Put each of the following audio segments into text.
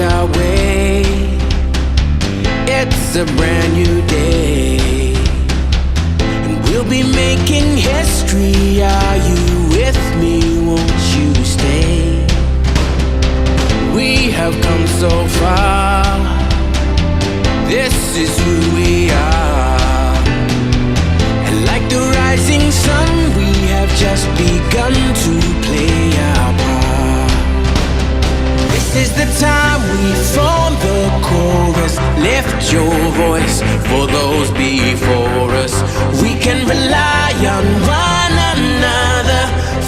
our way. It's a brand new day, and we'll be making history. Are you with me? Won't you stay? We have come so far. This is who we are. And like the rising sun, we have just begun to play our part. This is the time we form the chorus. Lift your voice for those before us. We can rely on one another.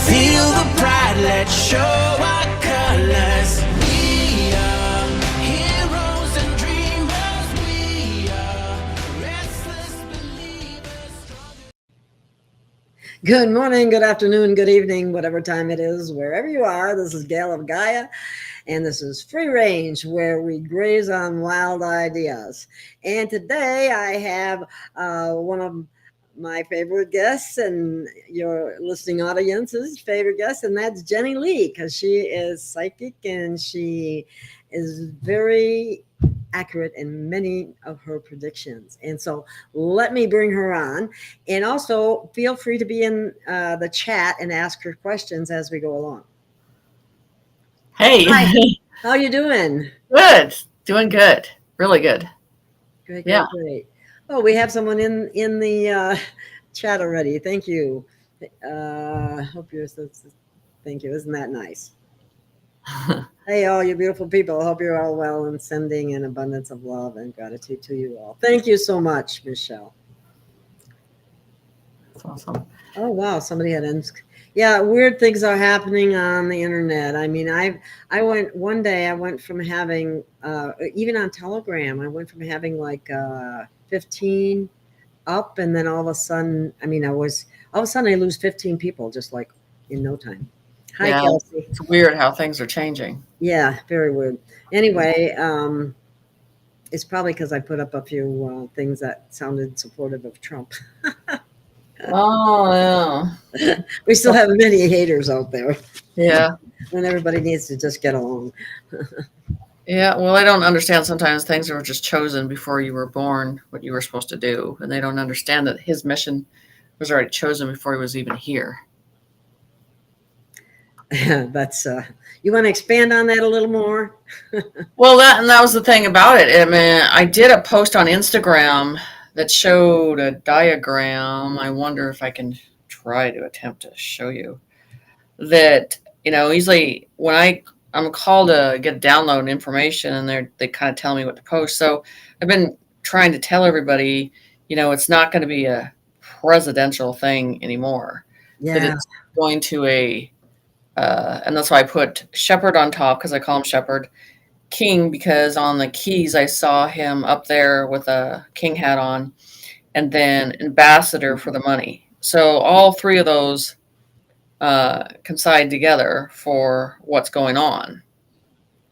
Feel the pride, let's show our colors. We are heroes and dreamers. We are restless believers. Good morning, good afternoon, good evening, whatever time it is, wherever you are. This is Gail of Gaia, and this is Free Range, where we graze on wild ideas. And today I have one of my favorite guests and your listening audience's favorite guest, and that's Jenny Lee, because she is psychic and she is very accurate in many of her predictions. And so let me bring her on, and also feel free to be in the chat and ask her questions as we go along. Hey. Hi. How you doing? Good. Doing good. Really good. Great, Yeah. great. Oh, we have someone in the chat already. Thank you. Hope you're so, thank you. Isn't that nice? Hey, all you beautiful people. Hope you're all well and sending an abundance of love and gratitude to you all. Thank you so much, Michelle. That's awesome. Oh, wow. Somebody had yeah, weird things are happening on the internet. I mean, I went one day, I went from having, even on Telegram, I went from having like 15 up, and then all of a sudden, I mean, all of a sudden I lose 15 people just like in no time. Hi, Yeah, Kelsey. it's weird how things are changing. Yeah, very weird. Anyway, it's probably because I put up a few things that sounded supportive of Trump. Oh, yeah. We still have many haters out there. Yeah. And everybody needs to just get along. Yeah. Well, I don't understand sometimes things were just chosen before you were born, what you were supposed to do. And they don't understand that his mission was already chosen before he was even here. That's you want to expand on that a little more? Well, that was the thing about it. I mean, I did a post on Instagram that showed a diagram. I wonder if I can try to attempt to show you that, usually when I'm called to get download information, and they kind of tell me what to post. So I've been trying to tell everybody, it's not going to be a presidential thing anymore. Yeah. That it's going to and that's why I put Shepherd on top, because I call him Shepherd. King, because on the keys I saw him up there with a king hat on, and then ambassador for the money. So all three of those coincide together for what's going on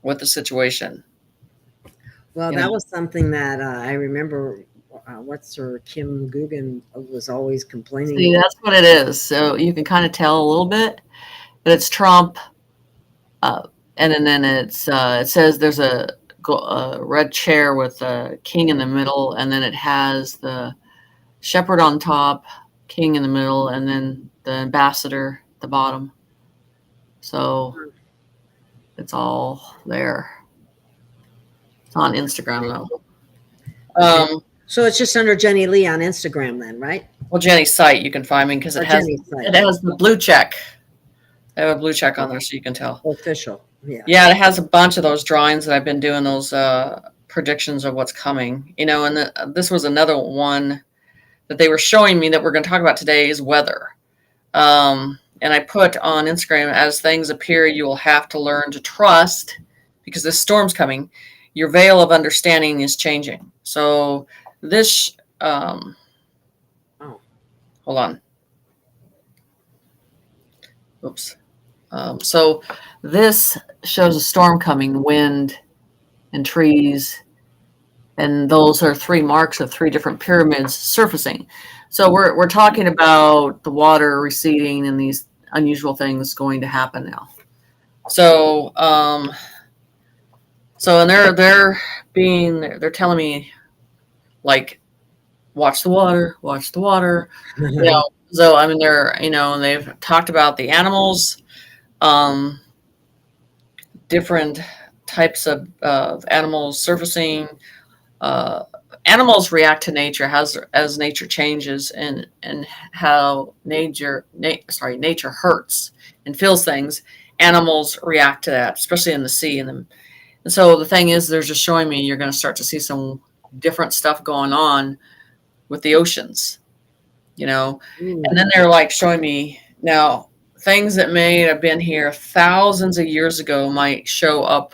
with the situation. Well, that was something that I remember. What's her Kim Guggen was always complaining. See, that's what it is. So you can kind of tell a little bit, but it's Trump. And then it says there's a red chair with a king in the middle, and then it has the shepherd on top, king in the middle, and then the ambassador at the bottom. So it's all there. It's on Instagram though. So it's just under Jenny Lee on Instagram then, right? Well, Jenny's site you can find me because it has the blue check. I have a blue check on there so you can tell. Official. Yeah, it has a bunch of those drawings that I've been doing, those predictions of what's coming. And this was another one that they were showing me that we're going to talk about today is weather. And I put on Instagram, as things appear, you will have to learn to trust, because this storm's coming. Your veil of understanding is changing. So this, hold on. Oops. So this shows a storm coming, wind and trees, and those are three marks of three different pyramids surfacing. So we're talking about the water receding and these unusual things going to happen now. So So, and they're telling me, like, watch the water, watch the water. So I mean, and they've talked about the animals, um, different types of animals surfacing. Uh, Animals react to nature as nature changes, and how nature hurts and feels things. Animals react to that, especially in the sea. And so the thing is, they're just showing me you're going to start to see some different stuff going on with the oceans, and then they're like showing me now things that may have been here thousands of years ago might show up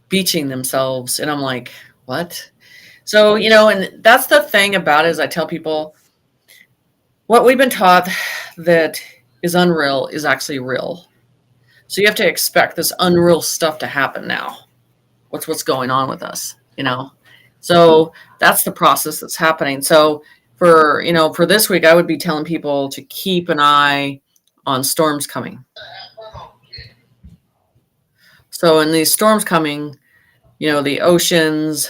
beaching themselves. And I'm like, what? So, and that's the thing about it, is I tell people what we've been taught that is unreal is actually real. So you have to expect this unreal stuff to happen now. What's going on with us, So that's the process that's happening. So for this week, I would be telling people to keep an eye on storms coming. So in these storms coming, the oceans,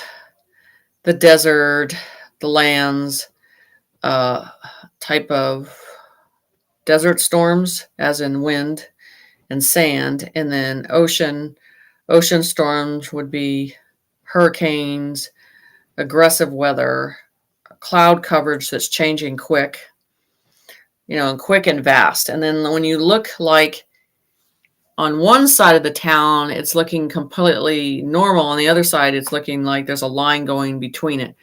the desert, the lands, type of desert storms, as in wind and sand, and then ocean storms would be hurricanes, aggressive weather, cloud coverage that's changing quick, and quick and vast. And then when you look, like, on one side of the town, it's looking completely normal. On the other side, it's looking like there's a line going between it.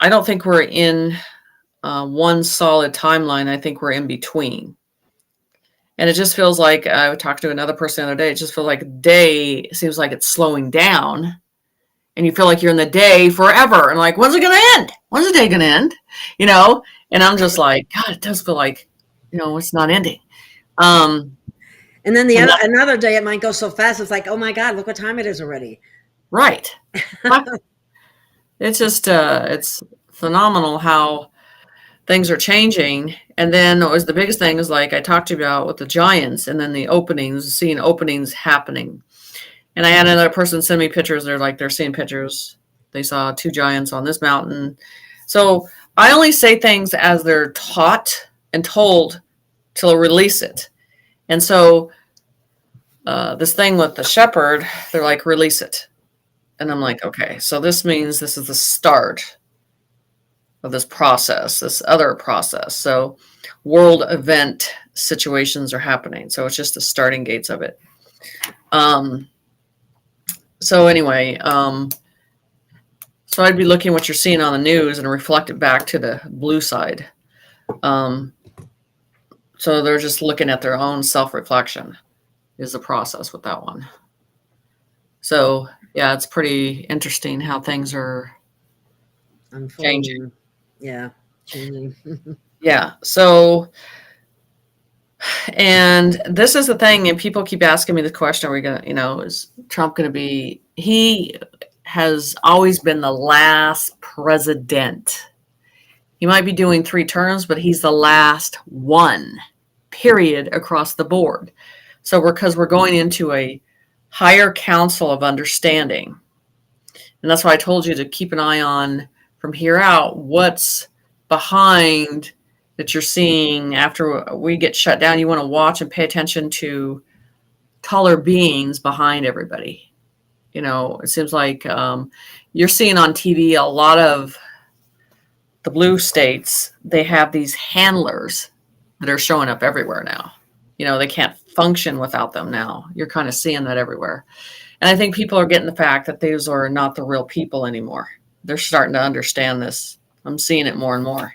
I don't think we're in one solid timeline. I think we're in between. And it just feels like, I talked to another person the other day, it just feels like a day seems like it's slowing down. And you feel like you're in the day forever. And like, when's it going to end? When's the day going to end? And I'm just like, God, it does feel like, it's not ending. And then another day it might go so fast. It's like, oh my God, look what time it is already. Right. It's just, it's phenomenal how things are changing. And then what was the biggest thing is, like I talked to you about with the giants, and then the openings, seeing openings happening. And I had another person send me pictures. They're seeing pictures. They saw 2 giants on this mountain. So I only say things as they're taught and told till I release it. And so this thing with the shepherd, they're like, release it. And I'm like, okay, so this means this is the start of this process, this other process. So world event situations are happening. So it's just the starting gates of it. So anyway, so I'd be looking what you're seeing on the news and reflect it back to the blue side. So they're just looking at their own self-reflection is the process with that one. So yeah, it's pretty interesting how things are changing. Yeah, changing. Yeah. So, and this is the thing, and people keep asking me the question: are we going to, is Trump going to be? He has always been the last president. He might be doing 3 terms, but he's the last one, period, across the board. So because we're going into a higher council of understanding. And that's why I told you to keep an eye on, from here out, what's behind that you're seeing after we get shut down. You want to watch and pay attention to taller beings behind everybody. It seems like you're seeing on TV a lot of the blue states. They have these handlers that are showing up everywhere now. They can't function without them now. You're kind of seeing that everywhere. And I think people are getting the fact that these are not the real people anymore. They're starting to understand this. I'm seeing it more and more.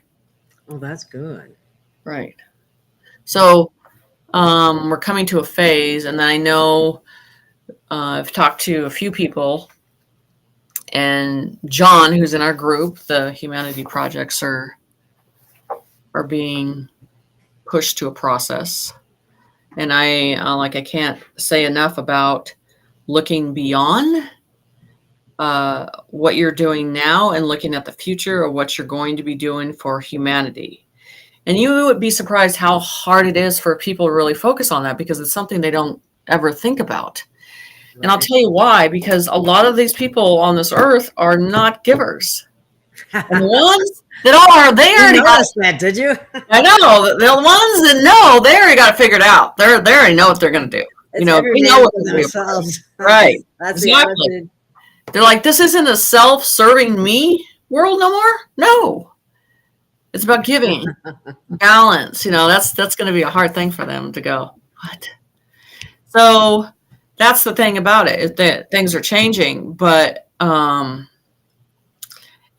Oh, that's good. Right. So we're coming to a phase, and I know I've talked to a few people, and John, who's in our group, the Humanity Projects are being pushed to a process. And I can't say enough about looking beyond what you're doing now and looking at the future of what you're going to be doing for humanity. And you would be surprised how hard it is for people to really focus on that, because it's something they don't ever think about. And I'll tell you why, because a lot of these people on this earth are not givers. And the ones that are, they already noticed that, did you? I know. The ones that know, they already got it figured out. They already know what they're going to do. It's they know what they're going to do. Right. That's exactly. The attitude. They're like, this isn't a self-serving me world no more. No. It's about giving, balance. That's going to be a hard thing for them to go, what? So that's the thing about it, is that things are changing, but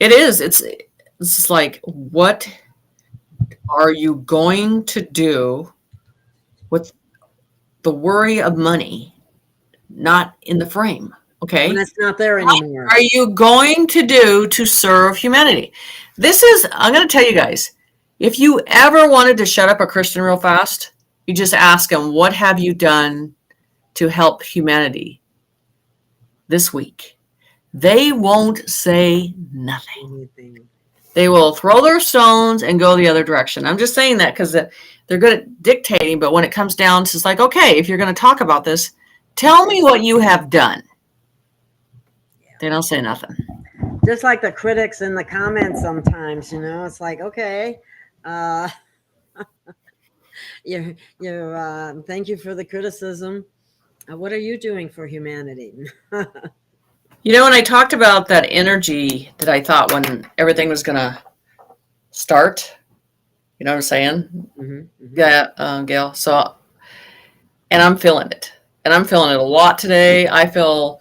it's like, what are you going to do with the worry of money not in the frame? Okay. When it's not there anymore. What are you going to do to serve humanity? I'm going to tell you guys, if you ever wanted to shut up a Christian real fast, you just ask them, what have you done to help humanity this week? They won't say nothing. They will throw their stones and go the other direction. I'm just saying that because they're good at dictating, but when it comes down to, it's like, okay, if you're going to talk about this, tell me what you have done. They don't say nothing. Just like the critics in the comments sometimes, it's like, okay, you're thank you for the criticism. What are you doing for humanity? When I talked about that energy that I thought when everything was going to start, you know what I'm saying? Mm-hmm, mm-hmm. Yeah, Gail. So, and I'm feeling it. And I'm feeling it a lot today. I feel,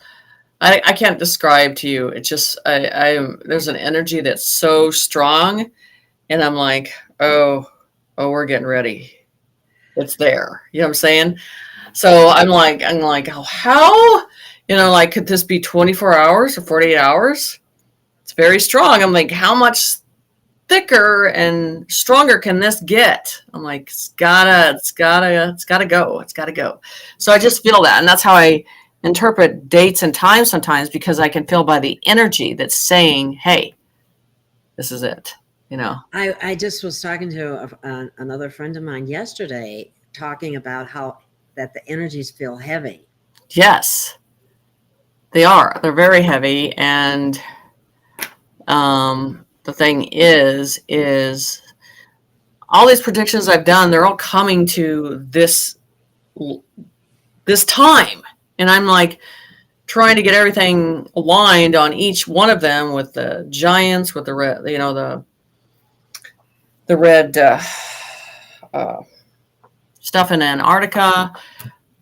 I can't describe to you. It's just, there's an energy that's so strong. And I'm like, oh, we're getting ready. It's there. You know what I'm saying? So I'm like, oh, how? Could this be 24 hours or 48 hours? It's very strong. I'm like, how much thicker and stronger can this get? I'm like, it's gotta go. It's gotta go. So I just feel that. And that's how I interpret dates and times sometimes, because I can feel by the energy that's saying, hey, this is it. I just was talking to another friend of mine yesterday, talking about how that the energies feel heavy. Yes. They are. They're very heavy. And the thing is all these predictions I've done, they're all coming to this time. And I'm like trying to get everything aligned on each one of them, with the giants, with the red, the red stuff in Antarctica,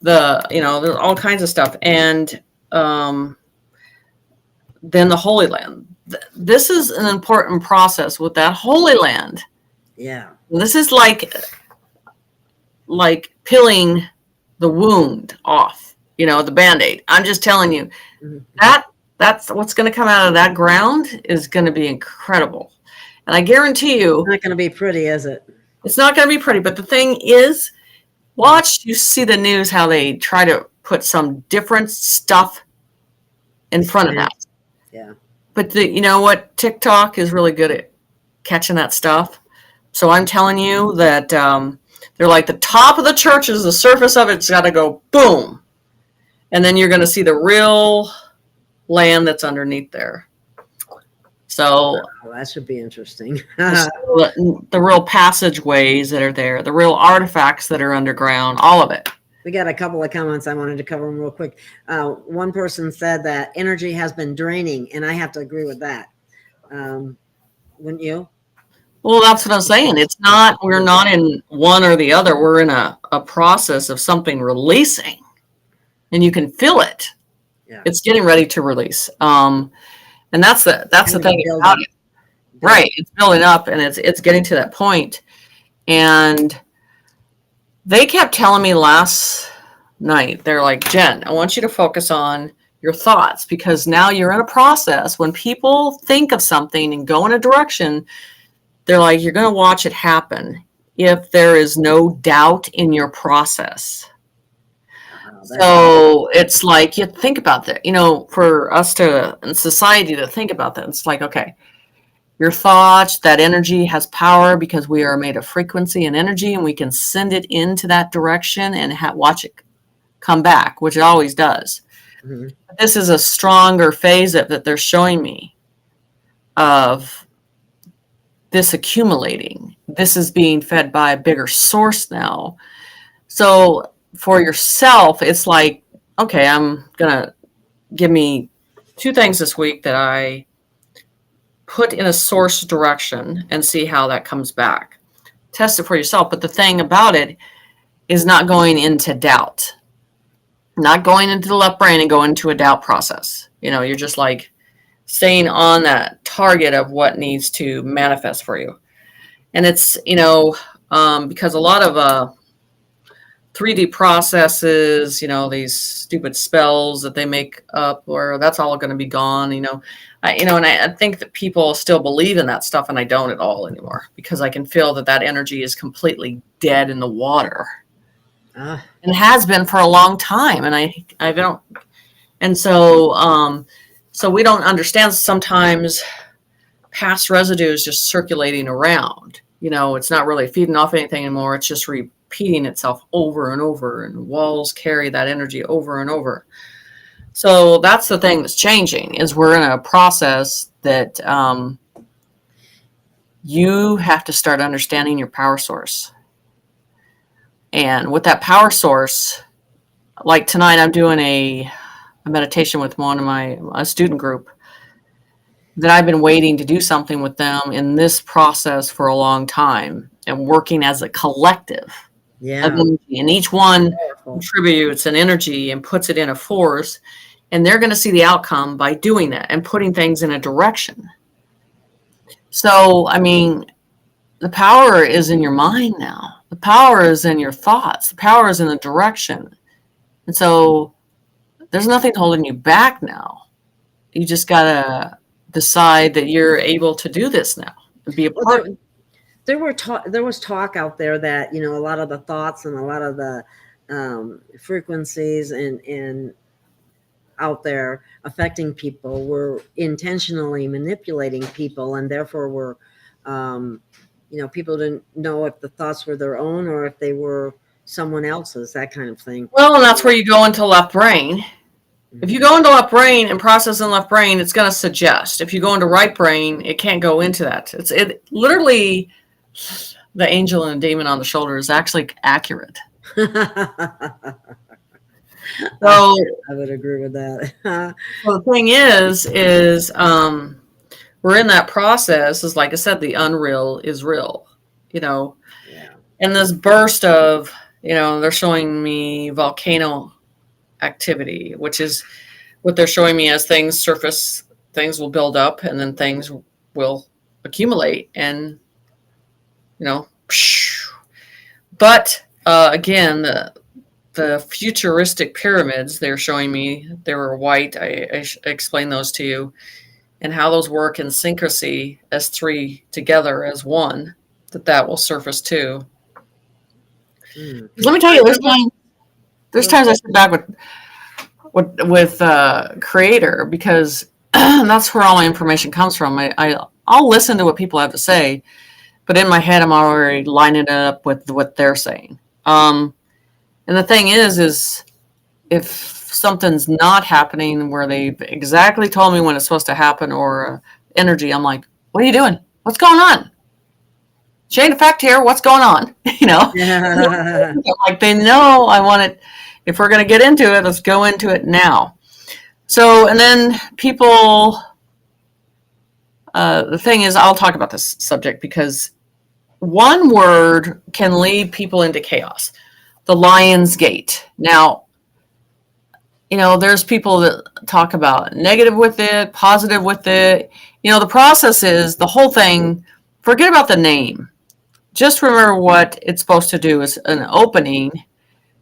there's all kinds of stuff. And then the Holy Land. This is an important process with that Holy Land. Yeah. This is like peeling the wound off, the Band-Aid. I'm just telling you, that's what's going to come out of that ground is going to be incredible. And I guarantee you, it's not going to be pretty, is it? It's not going to be pretty. But the thing is, you see the news, how they try to put some different stuff in front of that. Yeah. But you know what? TikTok is really good at catching that stuff. So I'm telling you that they're like, the top of the church is the surface of it's got to go boom. And then you're going to see the real land that's underneath there. So that should be interesting. the real passageways that are there, the real artifacts that are underground, all of it. We got a couple of comments. I wanted to cover them real quick. One person said that energy has been draining, and I have to agree with that. Wouldn't you? Well, that's what I'm saying. We're not in one or the other. We're in a process of something releasing, and you can feel it. Yeah. It's getting ready to release. And that's the thing about it. Right. It's building up, and it's getting to that point. And they kept telling me last night, they're like, Jen, I want you to focus on your thoughts, because now you're in a process. When people think of something and go in a direction, they're like, you're going to watch it happen if there is no doubt in your process. So it's like, you think about that, for us in society to think about that. It's like, okay, your thoughts, that energy has power, because we are made of frequency and energy, and we can send it into that direction and watch it come back, which it always does. Mm-hmm. This is a stronger phase that they're showing me of this accumulating. This is being fed by a bigger source now. So for yourself, it's like, okay, I'm going to give me 2 things this week that I put in a source direction and see how that comes back. Test it for yourself. But the thing about it is not going into doubt, not going into the left brain and going into a doubt process. You're just like staying on that target of what needs to manifest for you. And it's, because a lot of 3D processes, these stupid spells that they make up, or that's all going to be gone, and I think that people still believe in that stuff, and I don't at all anymore, because I can feel that energy is completely dead in the water. And has been for a long time. And I don't, and so we don't understand sometimes past residue is just circulating around. It's not really feeding off anything anymore. It's just repeating itself over and over, and walls carry that energy over and over. So that's the thing that's changing, is we're in a process that you have to start understanding your power source. And with that power source, like tonight, I'm doing a meditation with one of a student group that I've been waiting to do something with them in this process for a long time, and working as a collective of energy. And each one contributes an energy and puts it in a force, and they're going to see the outcome by doing that and putting things in a direction. So, the power is in your mind now. The power is in your thoughts. The power is in the direction. And so there's nothing holding you back now. You just got to decide that you're able to do this now and be a part. There was talk out there that, a lot of the thoughts and a lot of the frequencies and out there affecting people were intentionally manipulating people, and therefore were people didn't know if the thoughts were their own or if they were someone else's, that kind of thing. Well, and that's where you go into left brain. Mm-hmm. If you go into left brain and process in left brain, it's going to suggest. If you go into right brain, it can't go into that. It literally, the angel and the demon on the shoulder is actually accurate. So I would agree with that. Well, the thing is we're in that process. Is like I said, the unreal is real, And this burst of, they're showing me volcano activity, which is what they're showing me as things surface, things will build up, and then things will accumulate, and, but again, the futuristic pyramids they're showing me, they were white. I explained those to you, and how those work in syncrasy as 3 together as 1, that will surface too. Let me tell you, there's times I sit back with Creator, because that's where all my information comes from. I'll listen to what people have to say, but in my head, I'm already lining it up with what they're saying. And the thing is if something's not happening where they've exactly told me when it's supposed to happen, or energy, I'm like, what are you doing? What's going on? Chain effect here. What's going on? Like, they know I want it. If we're going to get into it, let's go into it now. So, and then people, the thing is, I'll talk about this subject because one word can lead people into chaos. The Lion's Gate. Now, there's people that talk about negative with it, positive with it. The process is the whole thing. Forget about the name. Just remember what it's supposed to do is an opening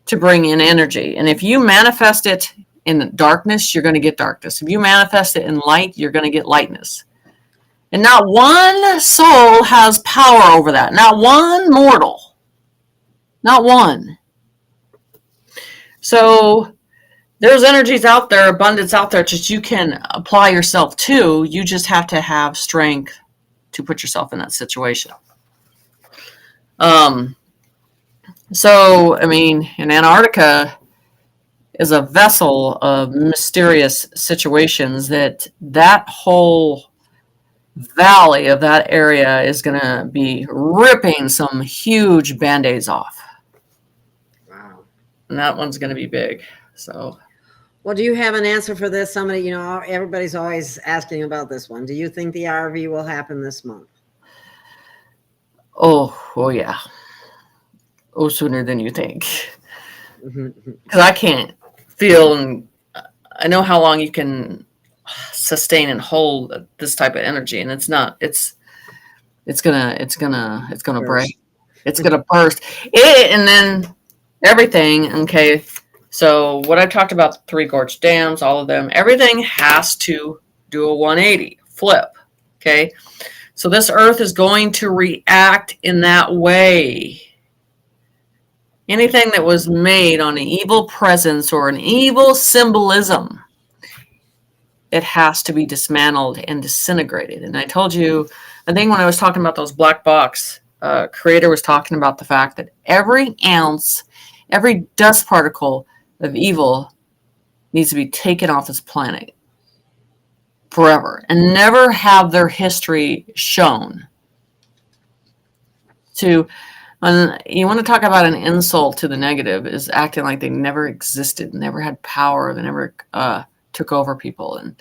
to bring in energy. And if you manifest it in darkness, you're going to get darkness. If you manifest it in light, you're going to get lightness. And not one soul has power over that. Not one mortal. Not one. So there's energies out there, abundance out there that you can apply yourself to. You just have to have strength to put yourself in that situation. So, in Antarctica, is a vessel of mysterious situations that whole valley of that area is going to be ripping some huge band-aids off. Wow. And that one's going to be big. So, well, do you have an answer for this? Somebody, you know, everybody's always asking about this one. Do you think the RV will happen this month? oh yeah. Oh, sooner than you think. Mm-hmm. Because I can't feel, and I know how long you can sustain and hold this type of energy, and it's gonna break. It's gonna burst. And then everything. Okay, so what I talked about, the three gorge dams, all of them, everything has to do a 180 flip. Okay, so this earth is going to react in that way. Anything that was made on an evil presence or an evil symbolism, it has to be dismantled and disintegrated. And I told you, I think when I was talking about those black box, creator was talking about the fact that every ounce, every dust particle of evil needs to be taken off this planet forever and never have their history shown. You want to talk about an insult to the negative, is acting like they never existed, never had power, they never took over people, and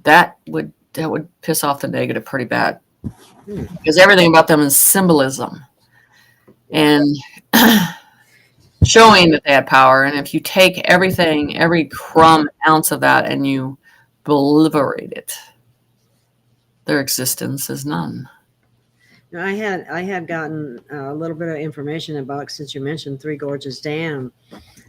that would piss off the negative pretty bad, because everything about them is symbolism and showing that they had power. And if you take everything, every crumb ounce of that, and you obliterate it, their existence is none. I had gotten a little bit of information about, since you mentioned Three Gorges Dam,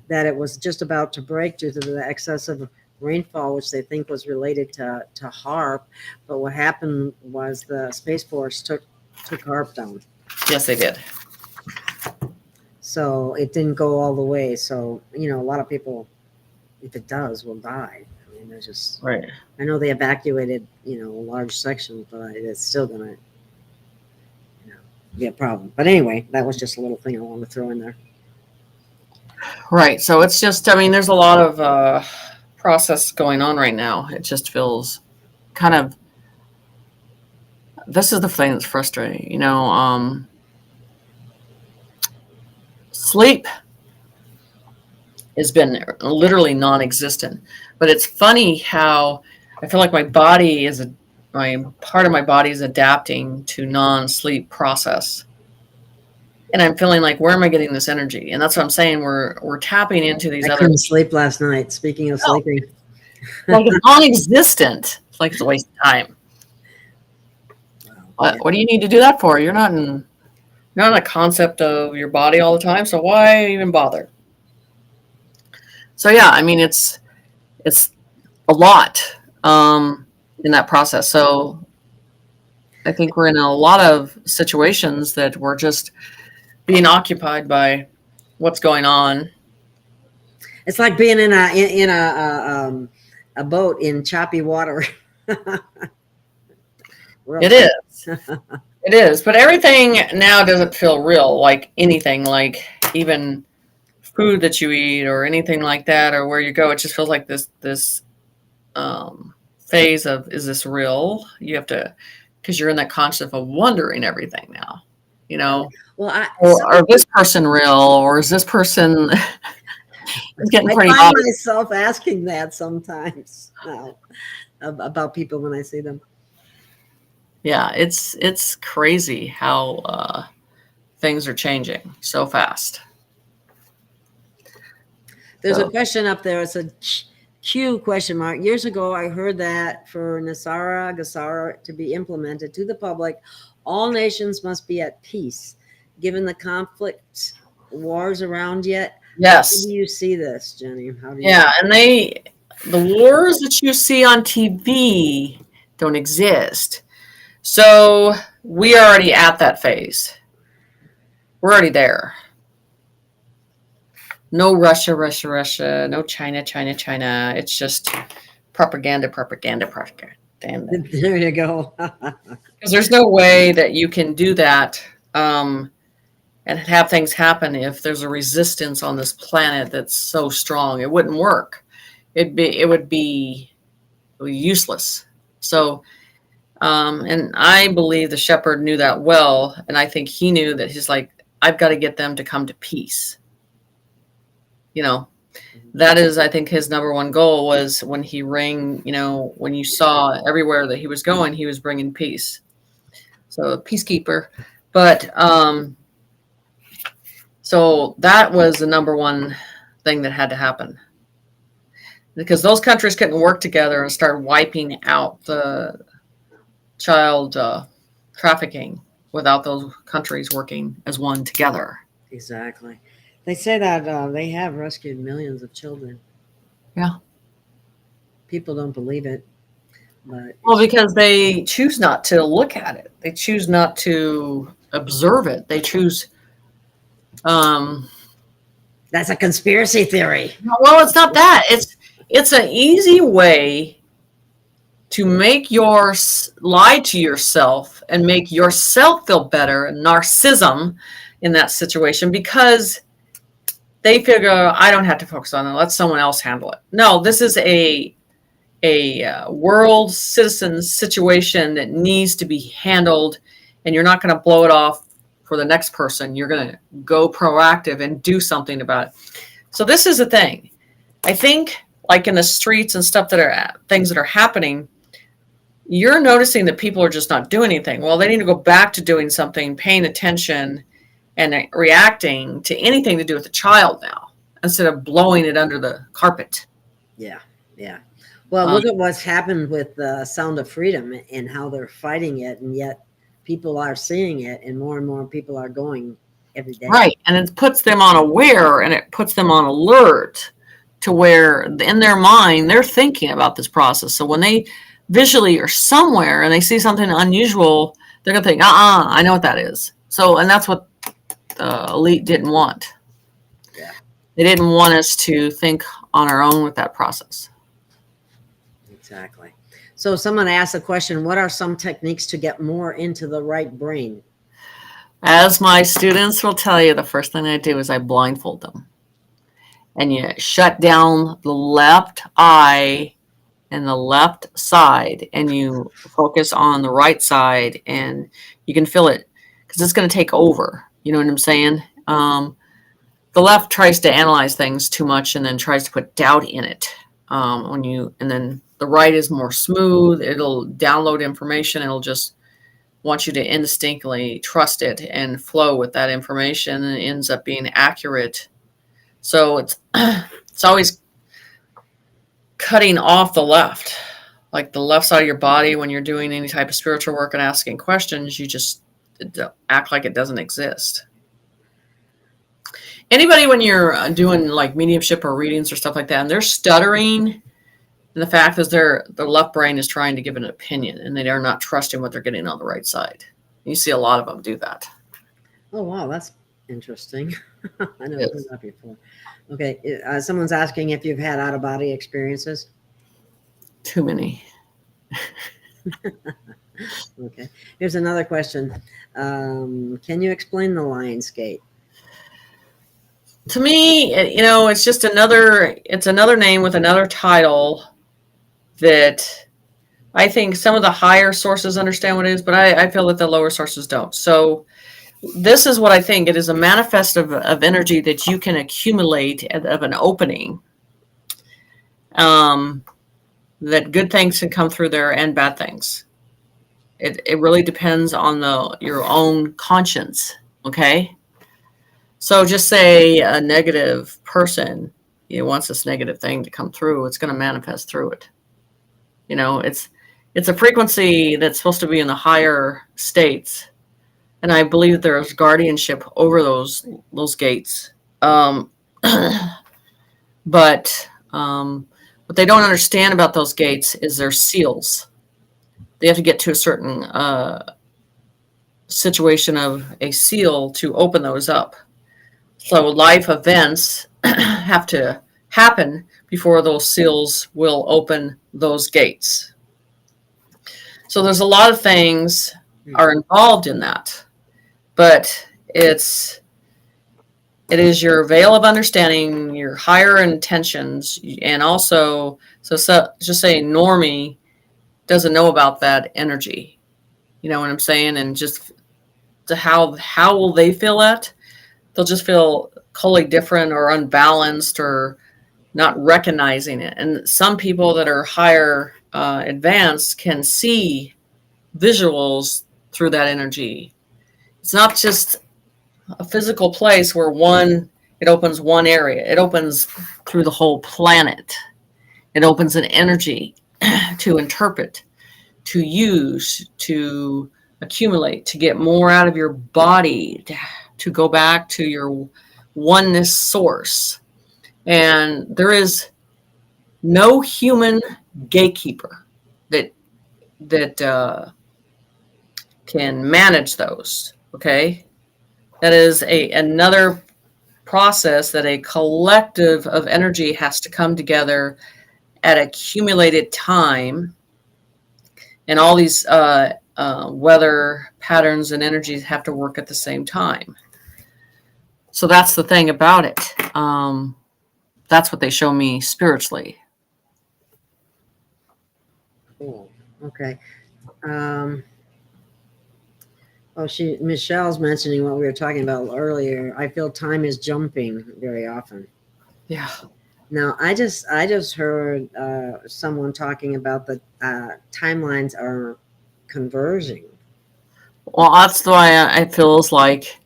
that it was just about to break due to the excessive rainfall, which they think was related to HAARP. But what happened was the Space Force took HAARP down. Yes, they did. So it didn't go all the way. So, you know, a lot of people, if it does, will die. I mean, there's just, right. I know they evacuated, you know, a large section, but it's still going to, be a problem. But anyway, that was just a little thing I wanted to throw in there. Right. So it's just, I mean, there's a lot of process going on right now. It just feels kind of, this is the thing that's frustrating, you know. Sleep has been literally non-existent, but it's funny how I feel like my part of my body is adapting to non-sleep process. And I'm feeling like, where am I getting this energy? And that's what I'm saying. We're tapping into these I couldn't sleep last night. Speaking of sleeping. Like it's non-existent. It's like it's a waste of time. What do you need to do that for? You're not in a concept of your body all the time, so why even bother? So yeah, I mean, it's a lot in that process. So I think we're in a lot of situations that we're just being occupied by what's going on. It's like being in a boat in choppy water. It is. It is. But everything now doesn't feel real, like anything, like even food that you eat or anything like that, or where you go. It just feels like this phase of, is this real? You have to, because you're in that conscious of wondering everything now, you know. Well, or this person real, or is this person getting pretty I find myself asking that sometimes now about people when I see them. Yeah, it's crazy how things are changing so fast. There's a question up there. It's a Q question mark. Years ago, I heard that for Gesara to be implemented to the public, all nations must be at peace. Given the conflicts, wars around yet, yes. How do you see this, Jenny? How do you and the wars that you see on TV don't exist. So we are already at that phase. We're already there. No Russia. No China. It's just propaganda. There you go. Because there's no way that you can do that and have things happen if there's a resistance on this planet that's so strong. It wouldn't work. It would be useless. So, and I believe the shepherd knew that well, and I think he knew that he's like, I've got to get them to come to peace. You know, that is, I think, his number one goal was when he rang, you know, when you saw everywhere that he was going, he was bringing peace. So peacekeeper. But so that was the number one thing that had to happen, because those countries couldn't work together and start wiping out the child trafficking without those countries working as one together. Exactly. They say that they have rescued millions of children. Yeah. People don't believe it. But well, because they choose not to look at it. They choose not to observe it. They choose. That's a conspiracy theory. Well, it's not that. It's an easy way to make lie to yourself and make yourself feel better, and narcissism in that situation, because they figure, I don't have to focus on it. Let someone else handle it. No, this is a world citizen situation that needs to be handled, and you're not going to blow it off for the next person. You're going to go proactive and do something about it. So this is the thing. I think, like in the streets and stuff things that are happening, you're noticing that people are just not doing anything. Well, they need to go back to doing something, paying attention, and reacting to anything to do with the child now, instead of blowing it under the carpet. Yeah, yeah. Well, look at what's happened with the Sound of Freedom and how they're fighting it, and yet people are seeing it, and more people are going every day. Right, and it puts them on aware, and it puts them on alert to where in their mind they're thinking about this process. So when they visually are somewhere and they see something unusual, they're going to think, I know what that is. So, and that's what the elite didn't want. Yeah. They didn't want us to think on our own with that process. Exactly. So someone asked a question, what are some techniques to get more into the right brain? As my students will tell you, the first thing I do is I blindfold them. And you shut down the left eye and the left side, and you focus on the right side, and you can feel it, because it's going to take over. You know what I'm saying? The left tries to analyze things too much and then tries to put doubt in it. And then the right is more smooth. It'll download information. It'll just want you to instinctively trust it and flow with that information, and it ends up being accurate. So it's always cutting off the left, like the left side of your body. When you're doing any type of spiritual work and asking questions, you just act like it doesn't exist. Anybody, when you're doing like mediumship or readings or stuff like that, and they're stuttering, and the fact is their left brain is trying to give an opinion, and they are not trusting what they're getting on the right side. You see a lot of them do that. Oh, wow. That's interesting. I never heard that before. Okay. Someone's asking if you've had out-of-body experiences. Too many. Okay. Here's another question. Can you explain the Lion's Gate? To me, it's just another name with another title that I think some of the higher sources understand what it is, but I feel that the lower sources don't. So this is what I think. It is a manifest of energy that you can accumulate of an opening, that good things can come through there and bad things. It really depends on your own conscience, okay? So just say a negative person wants this negative thing to come through, it's going to manifest through it. It's a frequency that's supposed to be in the higher states. And I believe there's guardianship over those gates. But what they don't understand about those gates is their seals. They have to get to a certain situation of a seal to open those up. So life events have to happen before those seals will open those gates. So there's a lot of things are involved in that, but it's it is your veil of understanding, your higher intentions, and also, so just say normie doesn't know about that energy. You know what I'm saying? And just to how will they feel that? They'll just feel totally different or unbalanced or not recognizing it. And some people that are higher advanced can see visuals through that energy. It's not just a physical place where it opens one area. It opens through the whole planet. It opens an energy to interpret, to use, to accumulate, to get more out of your body, to go back to your oneness source. And there is no human gatekeeper that can manage those. Okay, that is another process that a collective of energy has to come together at accumulated time, and all these weather patterns and energies have to work at the same time. So that's the thing about it. That's what they show me spiritually. Cool. Okay. Michelle's mentioning what we were talking about earlier. I feel time is jumping very often. Yeah. Now, I just heard someone talking about the timelines are converging. Well, that's why it feels like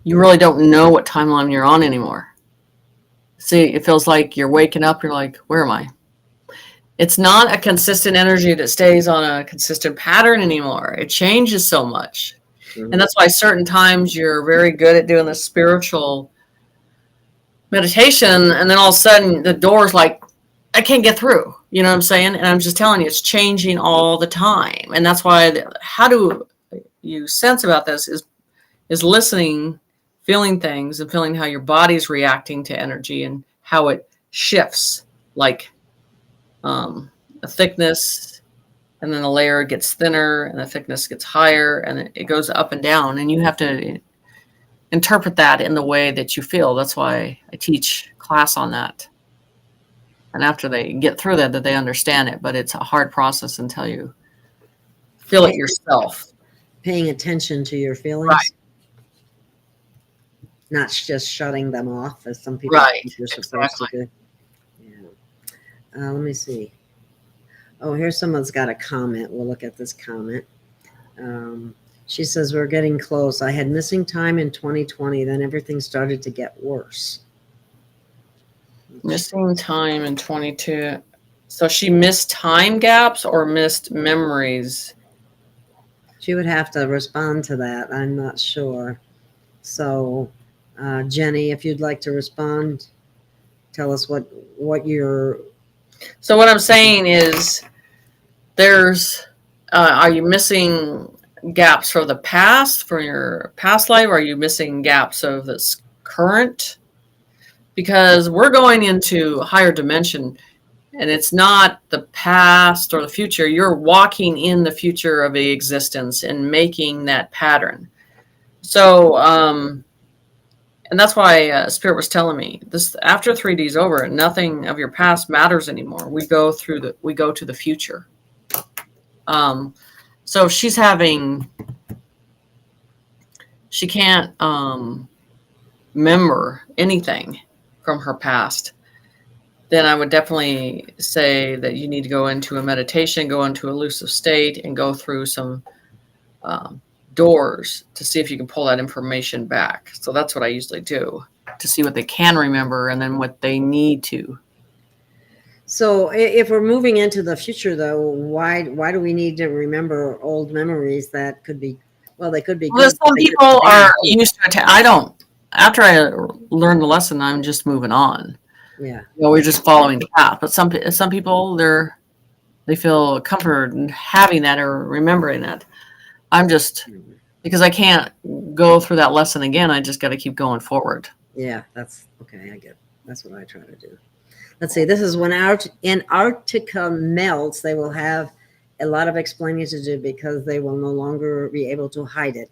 you really don't know what timeline you're on anymore. See, it feels like you're waking up. You're like, where am I? It's not a consistent energy that stays on a consistent pattern anymore. It changes so much. Mm-hmm. And that's why certain times you're very good at doing the spiritual meditation, and then all of a sudden the door's like, I can't get through. You know what I'm saying? And I'm just telling you, it's changing all the time. And that's why, how do you sense about this is listening, feeling things, and feeling how your body's reacting to energy and how it shifts, like a thickness, and then the layer gets thinner and the thickness gets higher, and it goes up and down, and you have to interpret that in the way that you feel. That's why I teach class on that. And after they get through that they understand it, but it's a hard process until you feel it yourself. Paying attention to your feelings. Right. Not just shutting them off as some people think you're supposed to do. Yeah. Let me see. Oh, here's someone's got a comment. We'll look at this comment. She says, we're getting close. I had missing time in 2020. Then everything started to get worse. Missing time in 22. So she missed time gaps or missed memories? She would have to respond to that. I'm not sure. So, Jenny, if you'd like to respond, tell us what you're... So what I'm saying is are you missing gaps from the past, from your past life? Or are you missing gaps of this current? Because we're going into a higher dimension, and it's not the past or the future. You're walking in the future of the existence and making that pattern. So, and that's why Spirit was telling me this: after 3D is over, nothing of your past matters anymore. We go to the future. So if she can't remember anything from her past, then I would definitely say that you need to go into a meditation, go into a elusive state, and go through some doors to see if you can pull that information back. So that's what I usually do, to see what they can remember and then what they need to. So if we're moving into the future, though, why do we need to remember old memories that could be, well, they could be good. Well, some people are used to it. I don't. After I learn the lesson, I'm just moving on. Yeah. We're just following the path. But some people, they feel comfort in having that or remembering that. I'm just, because I can't go through that lesson again, I just got to keep going forward. Yeah, that's okay. I get. That's what I try to do. Let's see. This is when Antarctica melts. They will have a lot of explaining to do because they will no longer be able to hide it.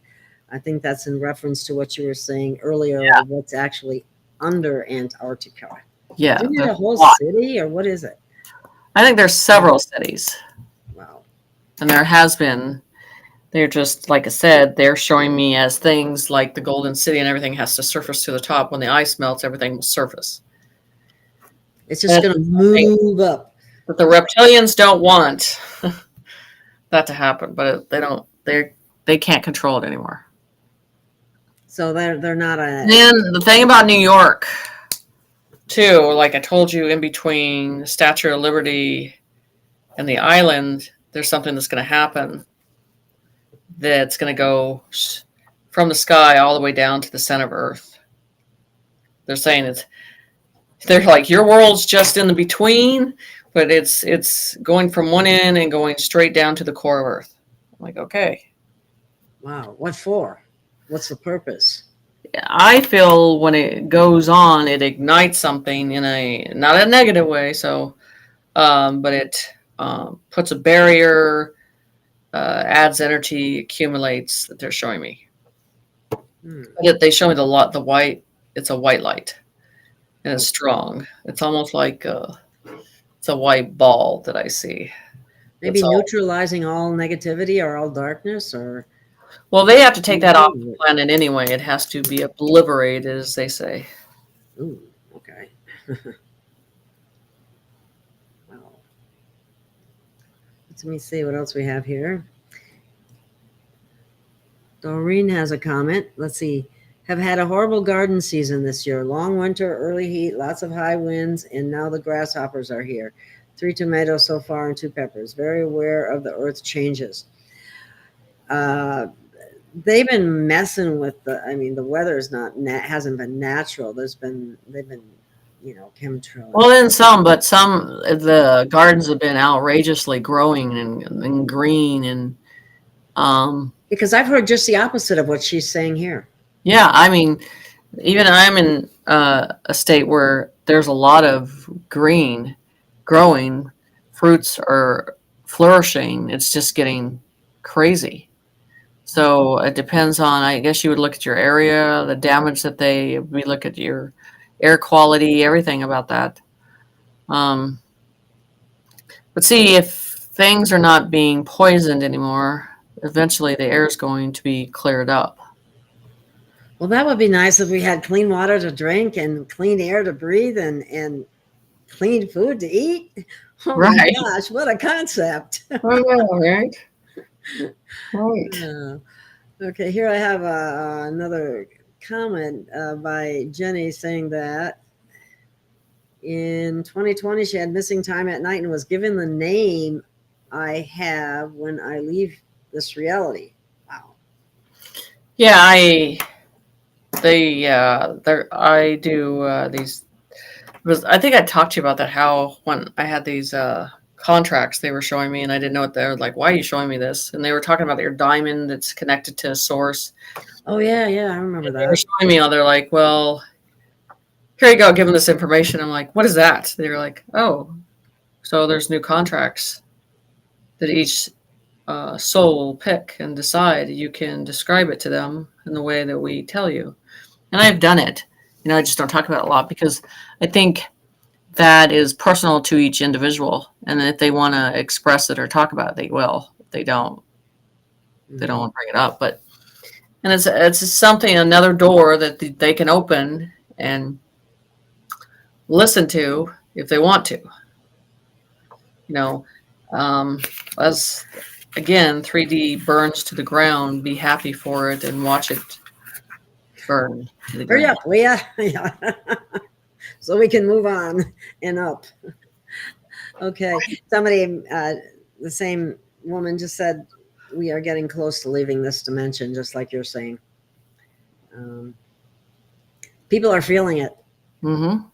I think that's in reference to what you were saying earlier Yeah. of what's actually under Antarctica. Yeah. Isn't it There's a whole a lot. city or what is it? I think there's several cities, Wow. and there has been. They're just, like I said, they're showing me as things like the Golden City and everything has to surface to the top. When the ice melts, everything will surface. It's just going to move up. But the reptilians don't want that to happen, but they don't. They can't control it anymore. So they're not a. And then the thing about New York, too, like I told you, in between the Statue of Liberty and the island, there's something that's going to happen. That's going to go from the sky all the way down to the center of Earth. They're saying they're like, your world's just in the between, but it's going from one end and going straight down to the core of Earth. I'm like, okay. Wow. What for? What's the purpose? I feel when it goes on, it ignites something in not a negative way. So, but it puts a barrier, adds energy, accumulates. That they're showing me. Yet they show me the white. It's a white light, and it's strong. It's almost like it's a white ball that I see. Maybe neutralizing all negativity or all darkness, or. Well, they have to take that off the planet anyway. It has to be obliterated, as they say. Ooh, okay. Wow. Let me see what else we have here. Doreen has a comment. Let's see. Have had a horrible garden season this year. Long winter, early heat, lots of high winds, and now the grasshoppers are here. 3 tomatoes so far and 2 peppers. Very aware of the earth's changes. They've been messing with the weather is hasn't been natural. They've been chemtrails. Well, in some, but some the gardens have been outrageously growing and green and because I've heard just the opposite of what she's saying here. Yeah, I mean, even I'm in a state where there's a lot of green growing, fruits are flourishing. It's just getting crazy. So it depends on, I guess you would look at your area, the damage that we look at your air quality, everything about that. But see, if things are not being poisoned anymore, eventually the air is going to be cleared up. Well, that would be nice if we had clean water to drink and clean air to breathe and clean food to eat. Oh right. My gosh, what a concept. Oh, yeah, right? Right. Okay, here I have another comment by Jenny saying that in 2020 she had missing time at night and was given the name I have when I leave this reality. Wow. Yeah, I do these. I think I talked to you about that. How when I had these contracts they were showing me and I didn't know what they were like. Why are you showing me this? And they were talking about your diamond that's connected to a source. Oh yeah, I remember that. They were showing me all. They're like, well, here you go, give them this information. I'm like, what is that? They were like, oh, so there's new contracts that each soul will pick and decide. You can describe it to them in the way that we tell you. And I've done it. I just don't talk about it a lot because I think that is personal to each individual. And if they want to express it or talk about it, they will. If they don't, they don't want to bring it up. And it's something, another door that they can open and listen to if they want to. As again, 3D burns to the ground, be happy for it and watch it burn. Hurry up, Leah. So we can move on and up. Okay. Somebody, the same woman just said, we are getting close to leaving this dimension, just like you're saying. People are feeling it. Mm-hmm.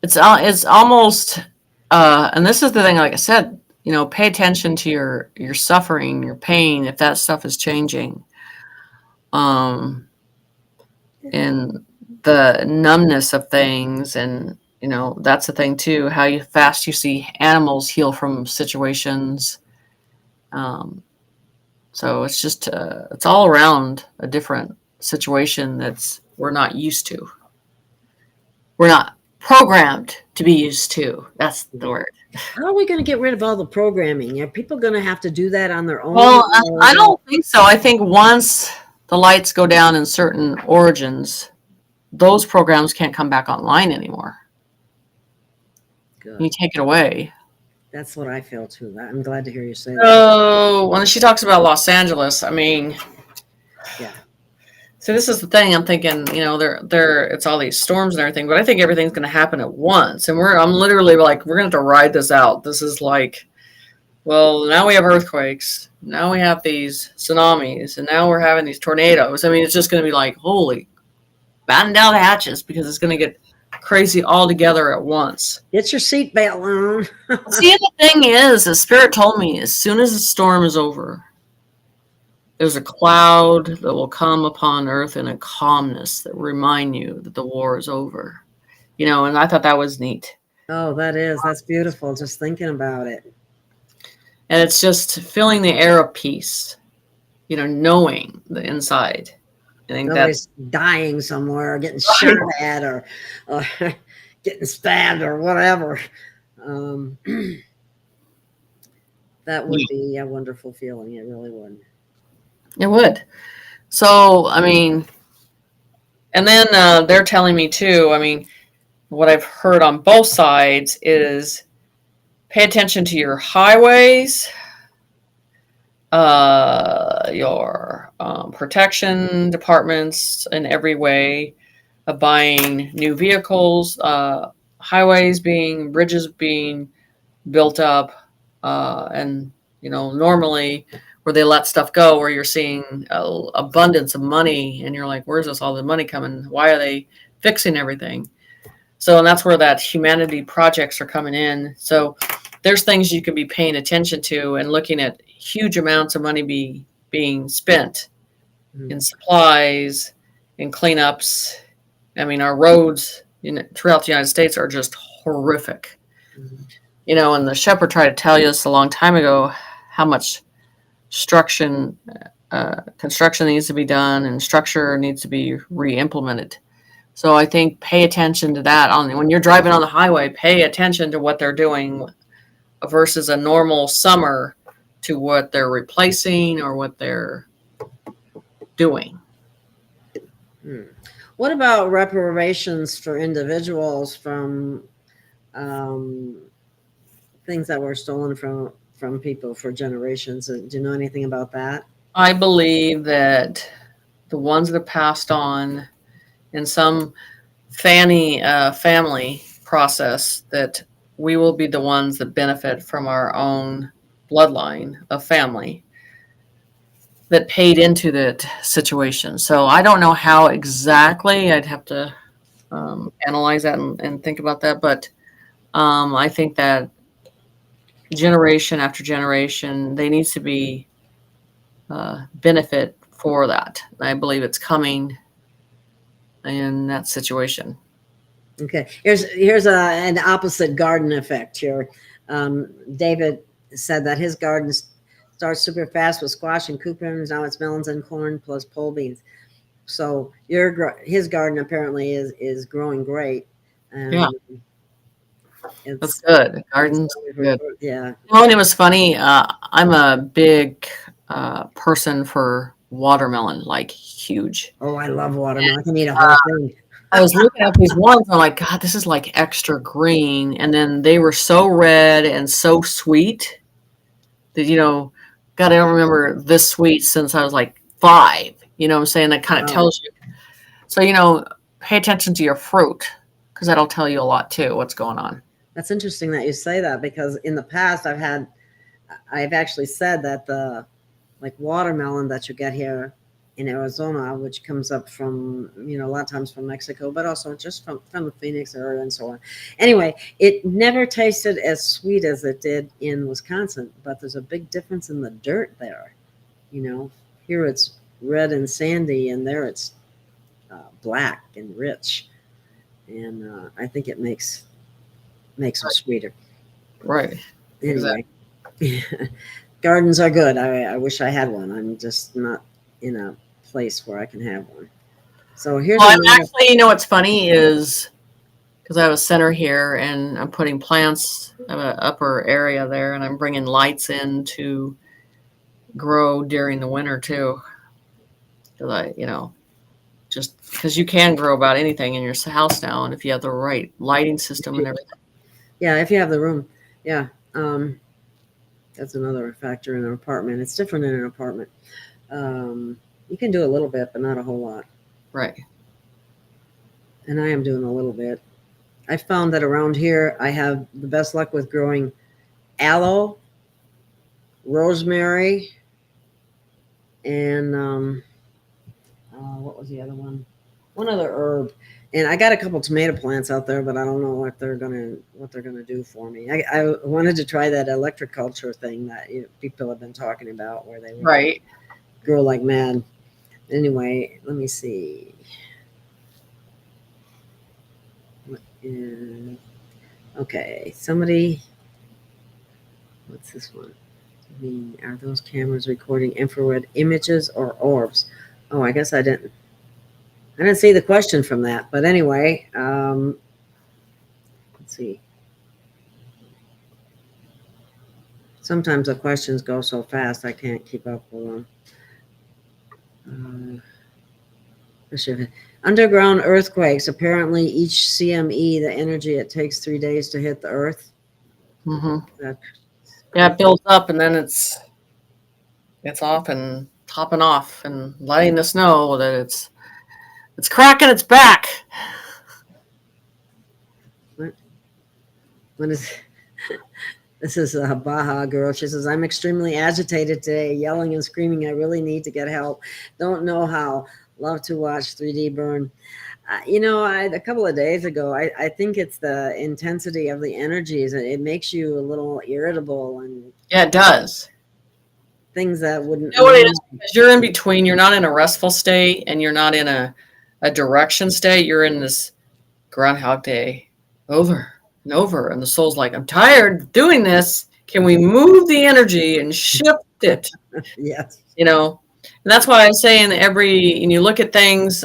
It's almost, and this is the thing, like I said, pay attention to your suffering, your pain, if that stuff is changing. And the numbness of things, and that's the thing too, how fast you see animals heal from situations. So it's just it's all around a different situation that's we're not used to. We're not programmed to be used to. That's the word. How are we going to get rid of all the programming? Are people going to have to do that on their own? Well, I don't think so. I think once the lights go down in certain origins, those programs can't come back online anymore. Good. You take it away. That's what I feel too. I'm glad to hear you say that. So when she talks about Los Angeles, I mean, Yeah. so this is the thing. I'm thinking, you know, it's all these storms and everything, but I think everything's going to happen at once, and I'm literally like, we're going to have to ride this out. This is like, well, now we have earthquakes, now we have these tsunamis, and now we're having these tornadoes. I mean, it's just going to be like, holy, batten down the hatches, because it's going to get crazy all together at once. Get your seatbelt on. See, the thing is, the Spirit told me, as soon as the storm is over, there's a cloud that will come upon earth in a calmness that remind you that the war is over. You know, and I thought that was neat. Oh, that's beautiful. Just thinking about it. And it's just filling the air of peace, you know, knowing the inside. I think Nobody's dying somewhere, or getting shot at, or getting stabbed, or whatever. That would be a wonderful feeling. It really would. It would. So, I mean, and then they're telling me too, I mean, what I've heard on both sides is pay attention to your highways, your protection departments in every way of buying new vehicles, bridges being built up, and, you know, normally where they let stuff go, where you're seeing abundance of money, and you're like, where's all the money coming? Why are they fixing everything? So, and that's where that humanity projects are coming in. So there's things you can be paying attention to and looking at huge amounts of money being spent in supplies, in cleanups. I mean, our roads throughout the United States are just horrific. Mm-hmm. You know, and the shepherd tried to tell you this a long time ago, how much construction needs to be done, and structure needs to be re-implemented. So I think pay attention to that. When you're driving on the highway, pay attention to what they're doing versus a normal summer to what they're replacing or what they're doing. What about reparations for individuals from things that were stolen from people for generations? Do you know anything about that? I believe that the ones that are passed on in some family process, that we will be the ones that benefit from our own bloodline of family that paid into that situation. So I don't know how exactly. I'd have to analyze that and think about that. But I think that generation after generation, they needs to be benefit for that. And I believe it's coming in that situation. Okay, here's an opposite garden effect here. David said that his garden starts super fast with squash and coupons. Now it's melons and corn plus pole beans. So his garden apparently is growing great. Yeah, that's good. Garden's good. Yeah. Well, and it was funny. I'm a big person for watermelon, like huge. Oh, I love watermelon. I can eat a whole thing. I was looking at these ones. I'm like, God, this is like extra green. And then they were so red and so sweet that, you know, God, I don't remember this sweet since I was like 5. You know what I'm saying? That kind of tells you. So, you know, pay attention to your fruit, because that'll tell you a lot too, what's going on. That's interesting that you say that, because in the past I've actually said that the watermelon that you get here in Arizona, which comes up from, you know, a lot of times from Mexico, but also just from the Phoenix area and so on. Anyway, it never tasted as sweet as it did in Wisconsin, but there's a big difference in the dirt there. You know, here it's red and sandy, and there it's black and rich. And I think it makes them sweeter. Right. Anyway. Gardens are good. I wish I had one. I'm just not in a place where I can have one. So here's Well, I'm another. actually, you know what's funny is because I have a center here and I'm putting plants in an upper area there, and I'm bringing lights in to grow during the winter too. Because just because you can grow about anything in your house now, and if you have the right lighting system and everything. Yeah, if you have the room. Yeah. That's another factor in an apartment. It's different in an apartment. You can do a little bit, but not a whole lot. Right. And I am doing a little bit. I found that around here, I have the best luck with growing aloe, rosemary, and what was the other one? One other herb. And I got a couple tomato plants out there, but I don't know what they're gonna do for me. I wanted to try that electric culture thing that people have been talking about, where they Right. grow like mad. Anyway, let me see. Okay, somebody. What's this one? I mean, are those cameras recording infrared images or orbs? Oh, I guess I didn't see the question from that. But anyway, let's see. Sometimes the questions go so fast I can't keep up with them. Underground earthquakes. Apparently, each CME, the energy it takes 3 days to hit the Earth. Mm-hmm. Yeah, it builds up and then it's off and topping off and letting us know that it's cracking its back. When is this is a Baja girl. She says, I'm extremely agitated today, yelling and screaming. I really need to get help. Don't know how. Love to watch 3D burn. A couple of days ago, I think it's the intensity of the energies. It makes you a little irritable, and Yeah, it does. things that wouldn't. You know what it is? Because you're in between. You're not in a restful state, and you're not in a direction state. You're in this Groundhog Day over and over, and the soul's like, I'm tired of doing this. Can we move the energy and shift it? Yes. And that's why I say and you look at things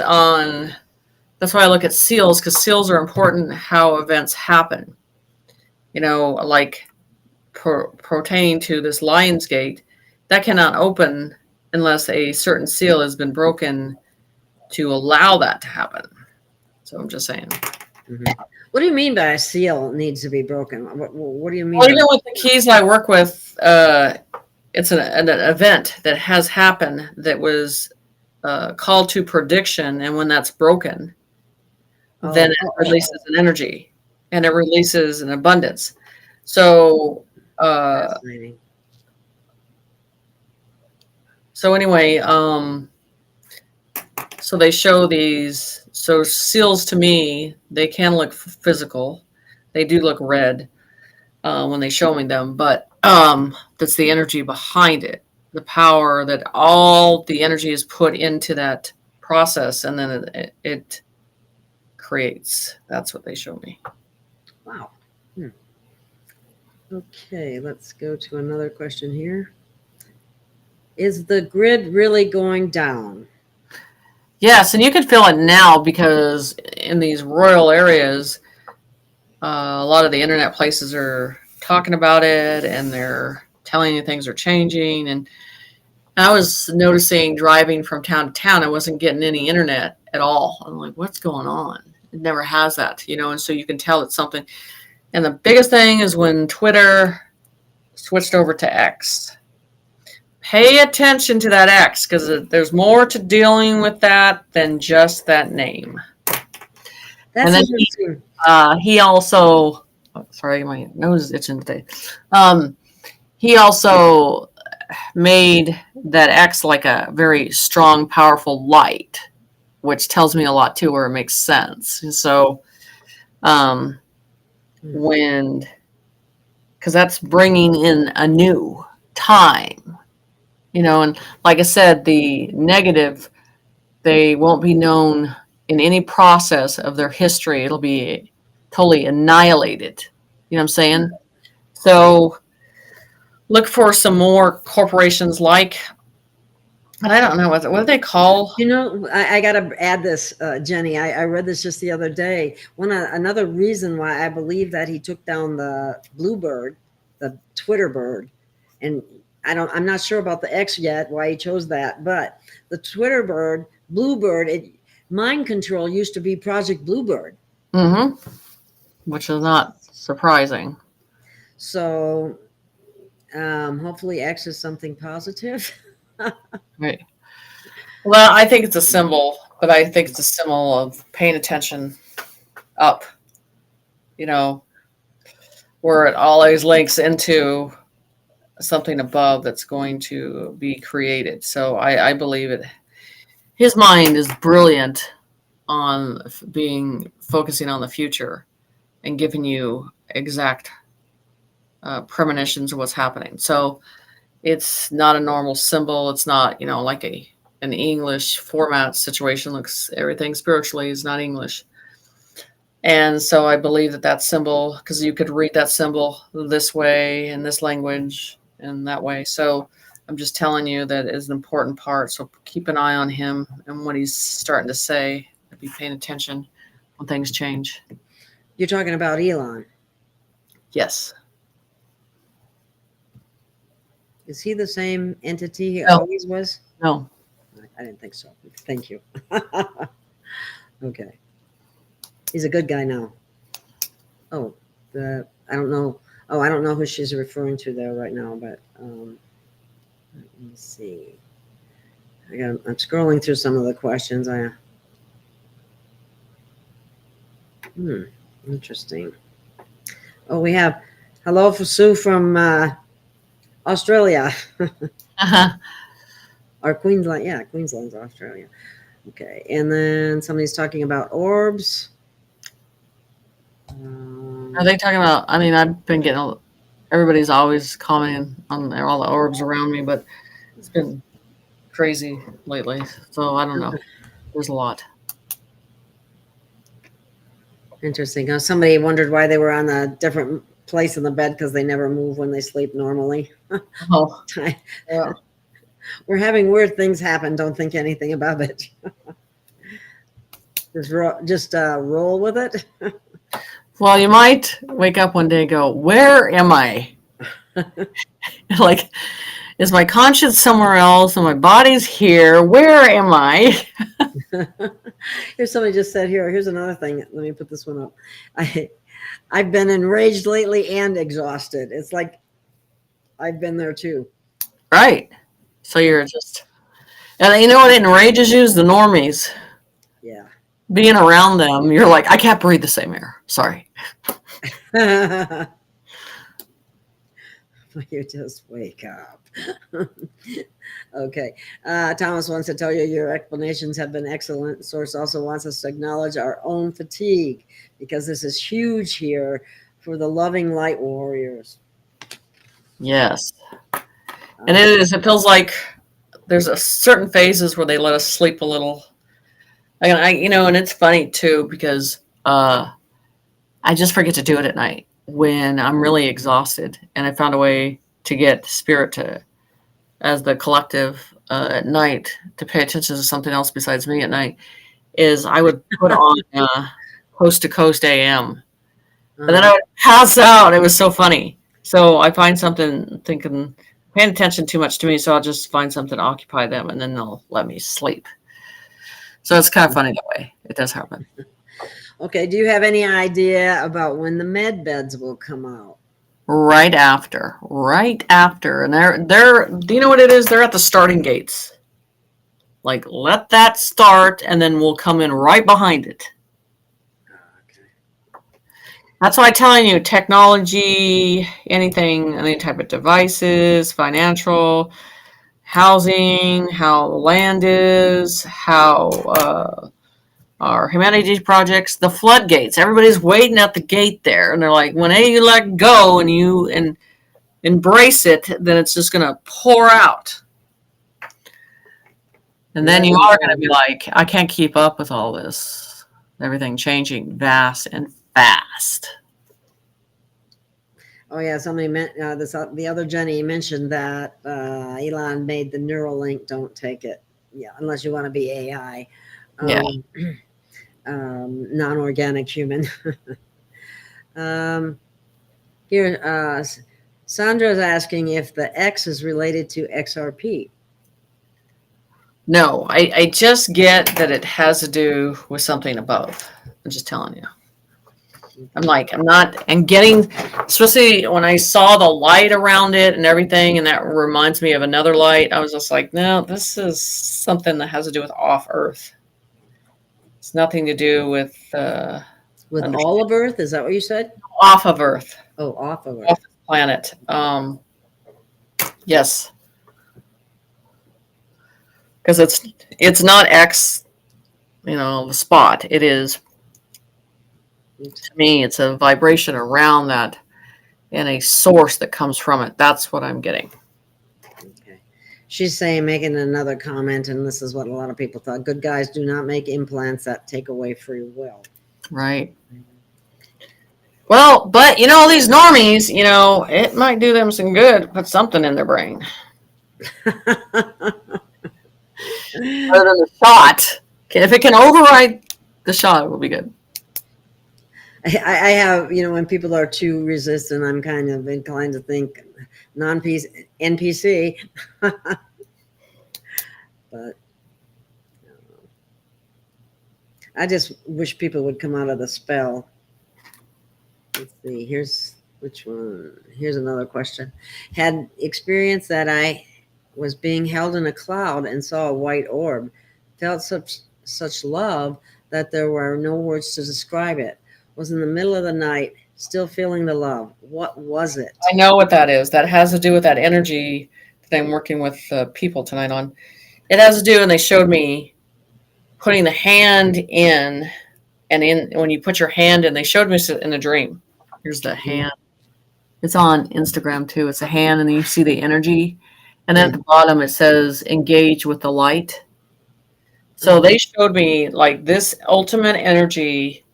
that's why I look at seals, because seals are important how events happen. Like pertaining to this Lion's Gate, that cannot open unless a certain seal has been broken to allow that to happen. So I'm just saying. Mm-hmm. What do you mean by a seal needs to be broken? What do you mean? Well, even with the keys I work with, it's an event that has happened that was called to prediction, and when that's broken, then it releases an energy, and it releases an abundance. So, anyway, so they show these. So seals, to me, they can look physical. They do look red when they show me them, but that's the energy behind it, the power that all the energy is put into that process, and then it creates. That's what they show me. Wow. Okay, let's go to another question here. Is the grid really going down? Yes, and you can feel it now, because in these rural areas, a lot of the internet places are talking about it, and they're telling you things are changing. And I was noticing driving from town to town, I wasn't getting any internet at all. I'm like, what's going on? It never has that, and so you can tell it's something. And the biggest thing is when Twitter switched over to X. Pay attention to that X, because there's more to dealing with that than just that name. That's interesting. He also, sorry, my nose is itching today. He also made that X like a very strong, powerful light, which tells me a lot too, where it makes sense. And so, because that's bringing in a new time, and like I said, the negative, they won't be known in any process of their history. It'll be totally annihilated. You know what I'm saying? So look for some more corporations like, and I don't know what do they call. You know, I got to add this, Jenny. I read this just the other day. Another reason why I believe that he took down the Bluebird, the Twitter bird, and I'm not sure about the X yet, why he chose that, but the Twitter bird, Bluebird, mind control used to be Project Bluebird. Mm-hmm. Which is not surprising. So hopefully X is something positive. Right. Well, I think it's a symbol, but I think it's a symbol of paying attention up, you know, where it always links into something above that's going to be created. So I believe it. His mind is brilliant on focusing on the future and giving you exact premonitions of what's happening. So it's not a normal symbol. It's not, like an English format situation. Looks everything spiritually is not English. And so I believe that symbol, because you could read that symbol this way in this language and that way. So I'm just telling you that is an important part. So keep an eye on him and what he's starting to say. Be paying attention when things change. You're talking about Elon. Yes. Is he the same entity he always was? No. I didn't think so. Thank you. Okay. He's a good guy now. I don't know. Oh, I don't know who she's referring to there right now, but let me see. I'm scrolling through some of the questions. Interesting. Oh, we have hello for Sue from Australia. Or Queensland. Yeah, Queensland's Australia. Okay. And then somebody's talking about orbs. Are they talking about, I've been getting, everybody's always commenting on all the orbs around me, but it's been crazy lately. So I don't know. There's a lot. Interesting. Somebody wondered why they were on a different place in the bed because they never move when they sleep normally. Oh, yeah. We're having weird things happen. Don't think anything about it. Just roll with it. Well, you might wake up one day and go, where am I? Like, is my conscience somewhere else and my body's here? Where am I? Here's somebody just said here's another thing. Let me put this one up. I've been enraged lately and exhausted. It's like I've been there too. Right. So you're just, and you know what enrages you is the normies. Yeah. Being around them, you're like, I can't breathe the same air. Sorry. You just wake up. Okay. Thomas wants to tell you your explanations have been excellent. Source also wants us to acknowledge our own fatigue because this is huge here for the loving light warriors. Yes. And it feels like there's a certain phases where they let us sleep a little. And it's funny too, because I just forget to do it at night when I'm really exhausted. And I found a way to get spirit as the collective at night to pay attention to something else besides me at night is I would put on Coast to Coast AM. And then I would pass out. It was so funny. So I find something paying attention too much to me. So I'll just find something to occupy them and then they'll let me sleep. So it's kind of funny that way. It does happen. Okay. Do you have any idea about when the med beds will come out? Right after. And they're, do you know what it is? They're at the starting gates. Like, let that start and then we'll come in right behind it. That's why I'm telling you, technology, any type of devices, financial, housing, how land is, how our humanities projects, the floodgates. Everybody's waiting at the gate there, and they're like, when you let go and you embrace it, then it's just going to pour out. And then you are going to be like, I can't keep up with all this. Everything changing fast and fast. Oh yeah, somebody meant the other Jenny mentioned that Elon made the Neuralink. Don't take it, yeah, unless you want to be AI, Yeah. um, non-organic human. um, here, Sandra is asking if the X is related to XRP. No, I just get that it has to do with something above. I'm just telling you. I'm not, and getting, especially when I saw the light around it and everything, and that reminds me of another light, I was just like, no, this is something that has to do with off Earth. It's nothing to do with With all of Earth, is that what you said? off of Earth, Oh, off of Earth. off the planet. Yes, because it's not X, the spot. It is, to me, it's a vibration around that and a source that comes from it. That's what I'm getting. Okay. She's saying, making another comment, and this is what a lot of people thought: good guys do not make implants that take away free will. Right. Well, but all these normies, it might do them some good. Put something in their brain. Other than the shot. If it can override the shot, it will be good. I have, when people are too resistant, I'm kind of inclined to think NPC. But I just wish people would come out of the spell. Let's see. Here's another question. Had experience that I was being held in a cloud and saw a white orb. Felt such love that there were no words to describe it. Was in the middle of the night, still feeling the love. What was it? I know what that is. That has to do with that energy that I'm working with people tonight on. It has to do, and they showed me putting the hand in, and when you put your hand in, they showed me in a dream. Here's the hand. It's on Instagram too. It's a hand, and then you see the energy. And then at the bottom, it says engage with the light. So they showed me like this ultimate energy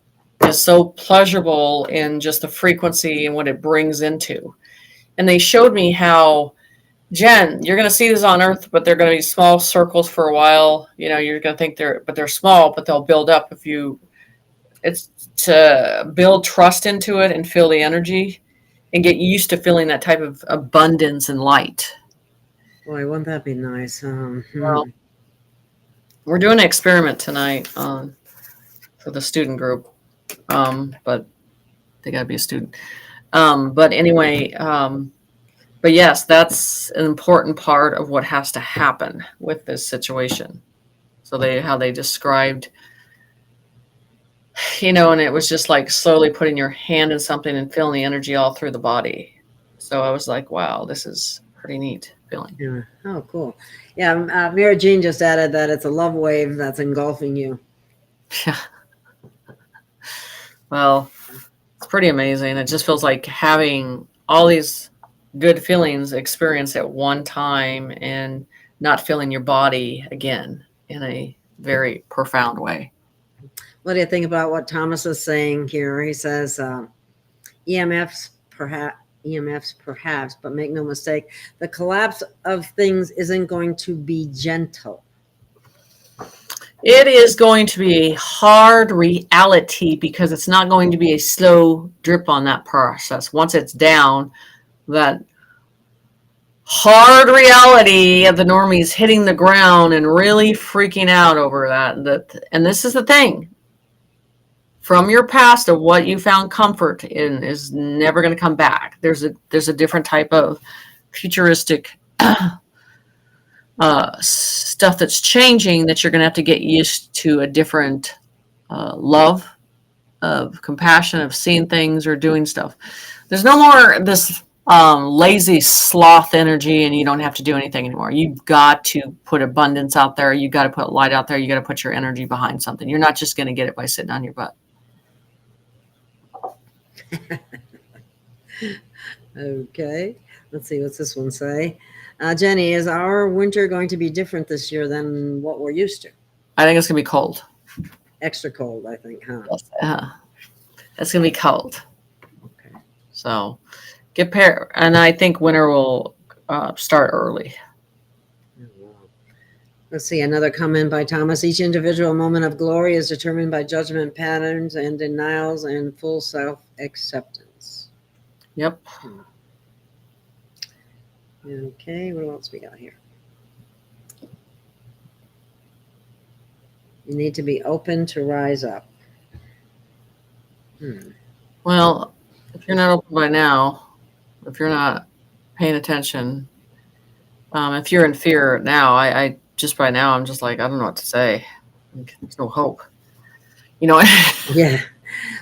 is so pleasurable in just the frequency and what it brings into. And they showed me how, Jen, you're going to see this on Earth, but they're going to be small circles for a while. You're going to think they're small, but they'll build up it's to build trust into it and feel the energy and get used to feeling that type of abundance and light. Boy, wouldn't that be nice? Well, we're doing an experiment tonight for the student group, but they got to be a student. But anyway, but yes, that's an important part of what has to happen with this situation. So how they described, and it was just like slowly putting your hand in something and feeling the energy all through the body. So I was like, wow, this is pretty neat feeling. Yeah. Oh, cool. Yeah. Mira Jean just added that it's a love wave that's engulfing you. Yeah. Well, it's pretty amazing. It just feels like having all these good feelings experienced at one time and not feeling your body again in a very profound way. What do you think about what Thomas is saying here? He says EMFs perhaps, but make no mistake, the collapse of things isn't going to be gentle. It is going to be a hard reality because it's not going to be a slow drip on that process. Once it's down, that hard reality of the normies hitting the ground and really freaking out over that. And this is the thing. From your past of what you found comfort in is never going to come back. There's a different type of futuristic stuff that's changing that you're going to have to get used to a different love of compassion of seeing things or doing stuff. There's no more this lazy sloth energy and you don't have to do anything anymore. You've got to put abundance out there. You got to put light out there. You got to put your energy behind something. You're not just going to get it by sitting on your butt. Okay, let's see, what's this one say? Jenny, is our winter going to be different this year than what we're used to? I think it's going to be cold. Extra cold, I think, huh? It's going to be cold. Okay. So, get pair, and I think winter will start early. Let's see, another comment by Thomas. Each individual moment of glory is determined by judgment patterns and denials and full self-acceptance. Yep. Okay, what else we got here? You need to be open to rise up. Well, if you're not open by now, if you're not paying attention, if you're in fear now, I just by now, I'm just like, I don't know what to say. There's no hope. You know? Yeah.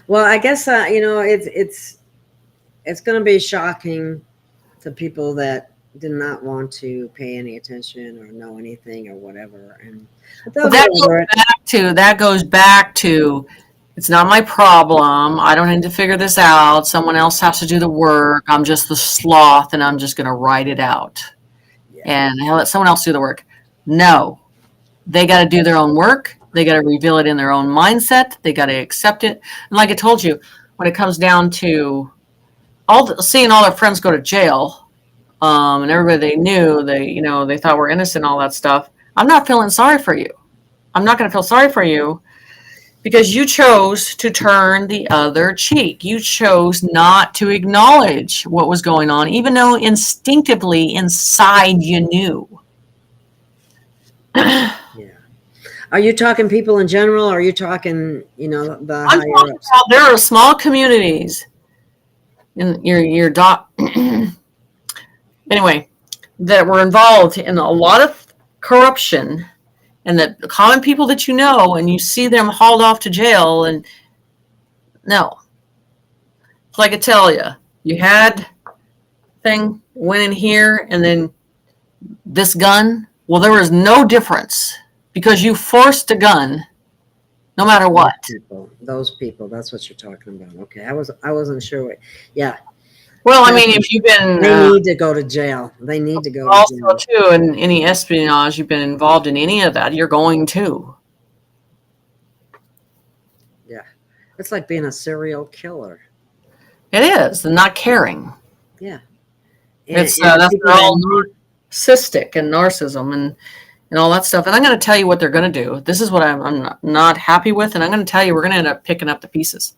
Well, I guess, it's going to be shocking to people that did not want to pay any attention or know anything or whatever. And that goes back to it's not my problem. I don't need to figure this out. Someone else has to do the work. I'm just the sloth and I'm just going to write it out. Yeah. And I'll let someone else do the work. No, they got to do their own work. They got to reveal it in their own mindset. They got to accept it. And like I told you, when it comes down to seeing all their friends go to jail, and everybody they knew, they thought were innocent, all that stuff. I'm not feeling sorry for you. I'm not going to feel sorry for you because you chose to turn the other cheek. You chose not to acknowledge what was going on, even though instinctively inside you knew. Yeah. Are you talking people in general? Or are you talking, the I'm talking about there are small communities in your anyway, that were involved in a lot of corruption, and that the common people that you know, and you see them hauled off to jail, and no. It's like I tell you, you had thing went in here, and then this gun, well, there was no difference because you forced a gun no matter what. Those people, that's what you're talking about. Okay, I wasn't sure what, yeah. Well, I mean, if you've been... They need to go to jail. They need to go to jail. Also, too, in any espionage, you've been involved in any of that, you're going to. Yeah. It's like being a serial killer. It is, and not caring. Yeah. That's all narcissistic and narcissism and all that stuff. And I'm going to tell you what they're going to do. This is what I'm not happy with, and I'm going to tell you we're going to end up picking up the pieces.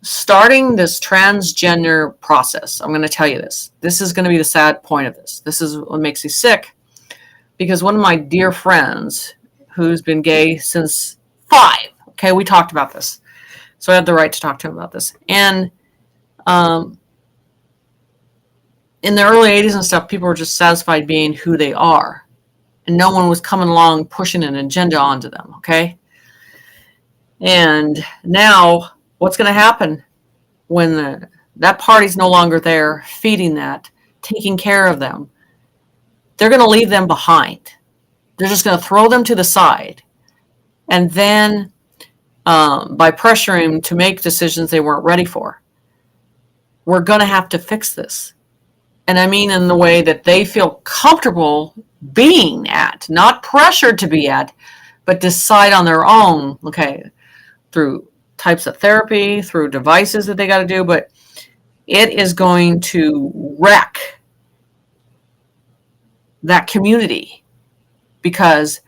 Starting this transgender process, I'm going to tell you this. This is going to be the sad point of this. This is what makes me sick, because one of my dear friends who's been gay since 5, okay, we talked about this. So I had the right to talk to him about this. And in the early 80s and stuff, people were just satisfied being who they are. And no one was coming along pushing an agenda onto them, okay? And now... what's going to happen when that party's no longer there, feeding that, taking care of them? They're going to leave them behind. They're just going to throw them to the side. And then by pressuring them to make decisions they weren't ready for, we're going to have to fix this. And I mean in the way that they feel comfortable being at, not pressured to be at, but decide on their own, okay, through types of therapy, through devices that they got to do, but it is going to wreck that community because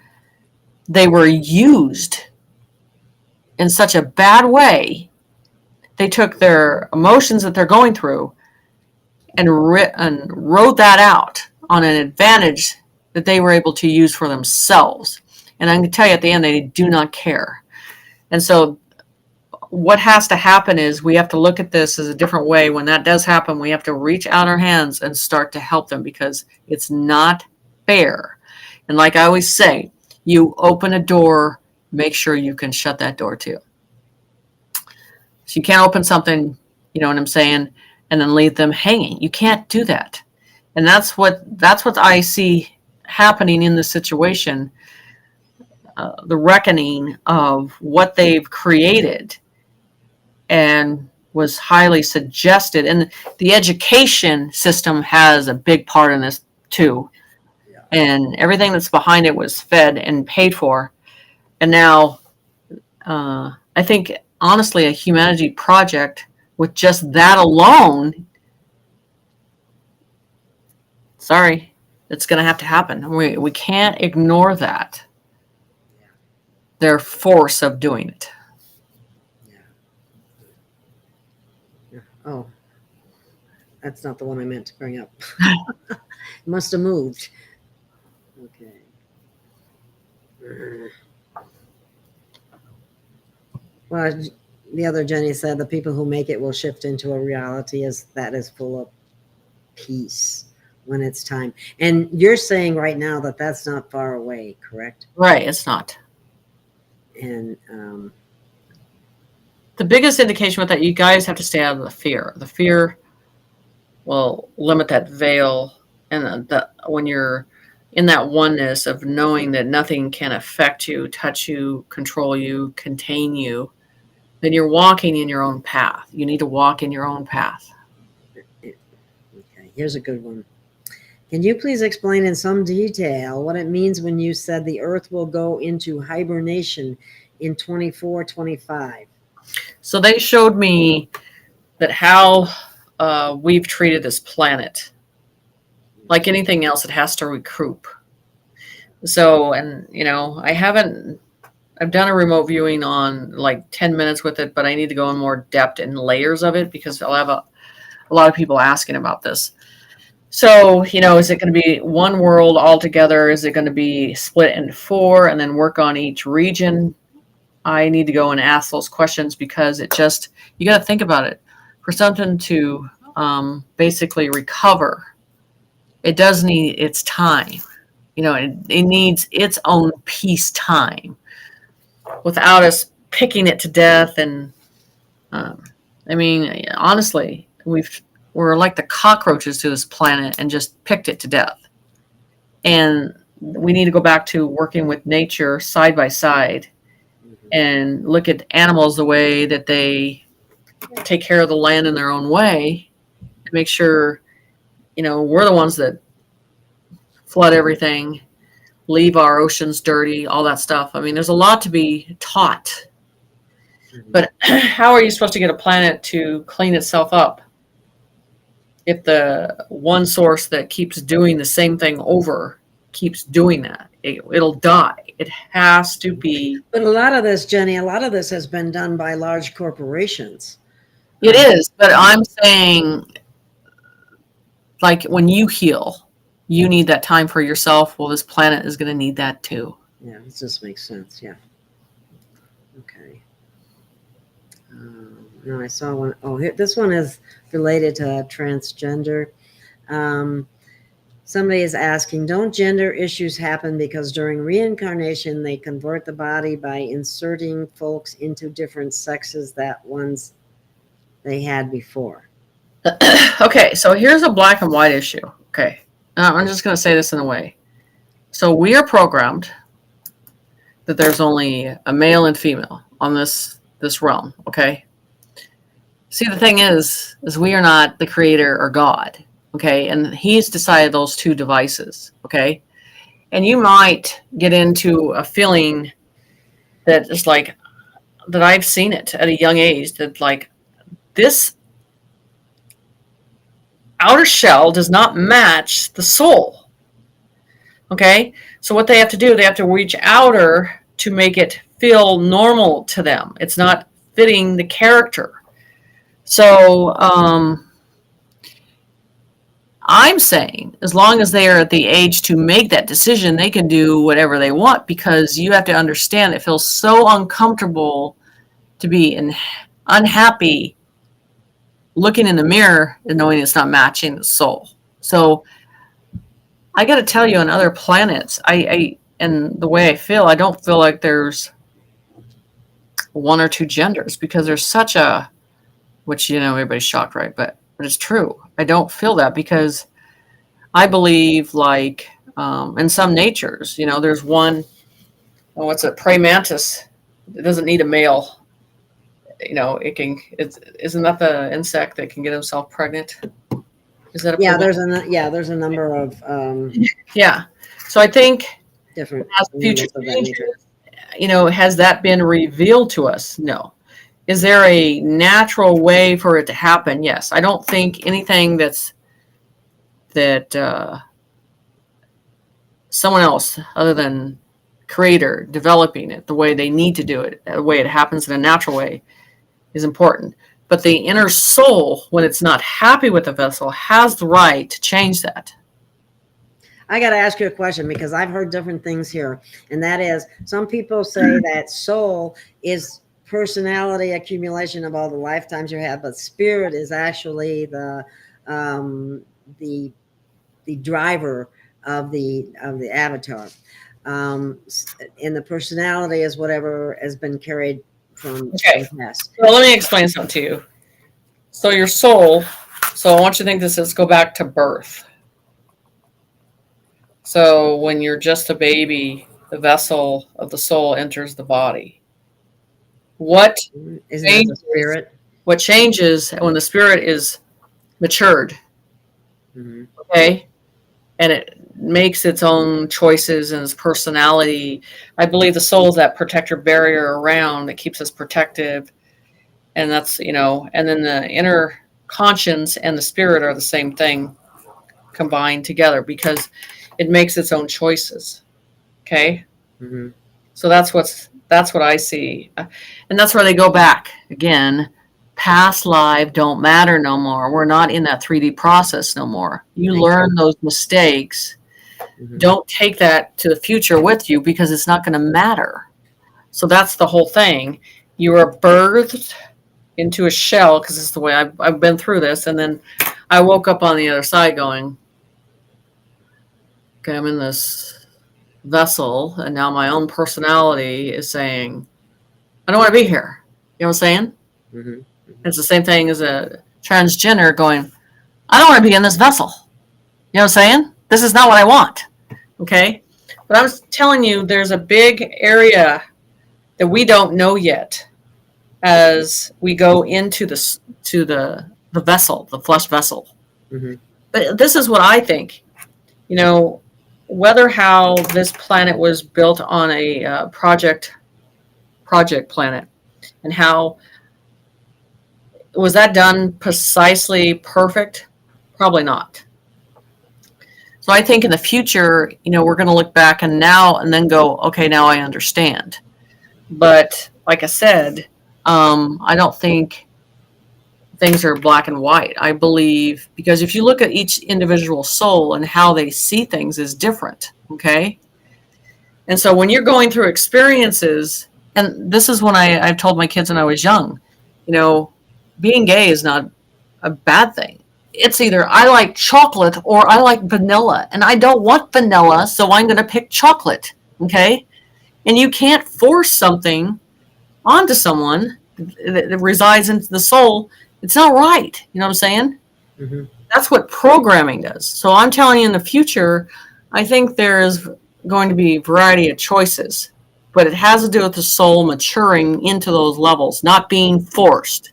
they were used in such a bad way. They took their emotions that they're going through and wrote that out on an advantage that they were able to use for themselves. And I'm going to tell you at the end, they do not care. And so what has to happen is we have to look at this as a different way. When that does happen, we have to reach out our hands and start to help them, because it's not fair. And like I always say, you open a door, make sure you can shut that door too. So you can't open something, you know what I'm saying, and then leave them hanging. You can't do that. And that's what I see happening in this situation, the reckoning of what they've created and was highly suggested. And the education system has a big part in this too. Yeah. And everything that's behind it was fed and paid for. And now I think, honestly, a humanity project with just that alone Sorry, it's going to have to happen. We can't ignore that. Their force of doing it. Yeah. Oh, that's not the one I meant to bring up. It must have moved. Okay. Well, the other Jenny said the people who make it will shift into a reality that is full of peace when it's time. And you're saying right now that that's not far away, correct? Right, it's not. And the biggest indication with that, you guys have to stay out of the fear. The fear will limit that veil, and when you're in that oneness of knowing that nothing can affect you, touch you, control you, contain you, then you're walking in your own path. You need to walk in your own path. Okay, here's a good one. Can you please explain in some detail what it means when you said the Earth will go into hibernation in 24-25? So they showed me that how we've treated this planet. Like anything else, it has to recoup. So, and I've done a remote viewing on like 10 minutes with it, but I need to go in more depth and layers of it because I'll have a lot of people asking about this. So, is it going to be one world altogether? Is it going to be split into 4 and then work on each region? I need to go and ask those questions because you got to think about it. For something to basically recover, it does need its time. It needs its own peace time without us picking it to death. And honestly, we're like the cockroaches to this planet and just picked it to death. And we need to go back to working with nature side by side and look at animals the way that they take care of the land in their own way and make sure, we're the ones that flood everything, leave our oceans dirty, all that stuff. There's a lot to be taught. But how are you supposed to get a planet to clean itself up if the one source that keeps doing the same thing over keeps doing that? It'll die. It has to be. But a lot of this, Jenny, has been done by large corporations. It is, but I'm saying, like, when you heal, you need that time for yourself. Well, this planet is going to need that too. Yeah, it just makes sense. Yeah. Okay. No, I saw one. Oh, here, this one is related to transgender. Somebody is asking, don't gender issues happen because during reincarnation they convert the body by inserting folks into different sexes that ones they had before? Okay, so here's a black and white issue. Okay, I'm just going to say this in a way. So we are programmed that there's only a male and female on this realm. Okay. See, the thing is we are not the creator or God. Okay, and he's decided those two devices. Okay, and you might get into a feeling that is like that. I've seen it at a young age that like this outer shell does not match the soul. Okay, so what they have to do, they have to reach outer to make it feel normal to them. It's not fitting the character. So I'm saying as long as they are at the age to make that decision, they can do whatever they want, because you have to understand it feels so uncomfortable to be unhappy looking in the mirror and knowing it's not matching the soul. So I got to tell you, on other planets, and the way I feel, I don't feel like there's one or two genders, because there's such a, which, everybody's shocked, right? But it's true. I don't feel that, because I believe, like, in some natures, there's one, what's a praying mantis? It doesn't need a male. Isn't that the insect that can get himself pregnant? Is that there's a number of yeah. So I think different as future changes, has that been revealed to us? No. Is there a natural way for it to happen? Yes. I don't think anything that someone else other than creator developing it the way they need to do it, the way it happens in a natural way, is important. But the inner soul, when it's not happy with the vessel, has the right to change that. I got to ask you a question, because I've heard different things here. And that is, some people say that soul is personality accumulation of all the lifetimes you have, but spirit is actually the driver of the avatar. And the personality is whatever has been carried from the past. Well, let me explain something to you. So your soul, so I want you to think this is, go back to birth. So when you're just a baby, the vessel of the soul enters the body. What Isn't that the spirit? What changes when the spirit is matured, okay, and it makes its own choices and its personality. I believe the soul is that protector barrier around that keeps us protective, and that's, you know, and then the inner conscience and the spirit are the same thing combined together, because it makes its own choices. Okay. So that's what I see. And that's where they go back again. Past life don't matter no more. We're not in that 3D process no more. You learn those mistakes. Don't take that to the future with you, because it's not going to matter. So that's the whole thing. You are birthed into a shell, because it's the way I've been through this. And then I woke up on the other side going, okay, I'm in this vessel, and now my own personality is saying, I don't want to be here. You know what I'm saying? It's the same thing as a transgender going, I don't want to be in this vessel. You know what I'm saying? This is not what I want. Okay? But I was telling you, there's a big area that we don't know yet as we go into the vessel, the flesh vessel. But this is what I think. You know, whether how this planet was built on a project planet, and how was that done precisely perfect? Probably not. So I think in the future, you know, we're going to look back and then go, okay, now I understand. But like I said, I don't think things are black and white. I believe, because if you look at each individual soul and how they see things is different. Okay. And so when you're going through experiences, and this is when I've told my kids when I was young, you know, being gay is not a bad thing. It's either I like chocolate or I like vanilla, and I don't want vanilla, so I'm going to pick chocolate. Okay. And you can't force something onto someone that resides into the soul. It's not right. You know what I'm saying? That's what programming does. So I'm telling you, in the future, I think there is going to be a variety of choices, but it has to do with the soul maturing into those levels, not being forced.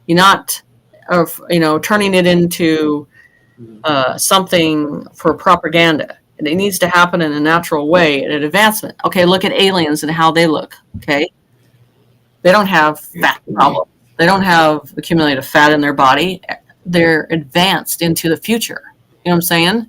You're not, turning it into something for propaganda. And it needs to happen in a natural way, in an advancement. Okay, look at aliens and how they look. Okay, they don't have fat problems. They don't have accumulated fat in their body. They're advanced into the future. You know what I'm saying?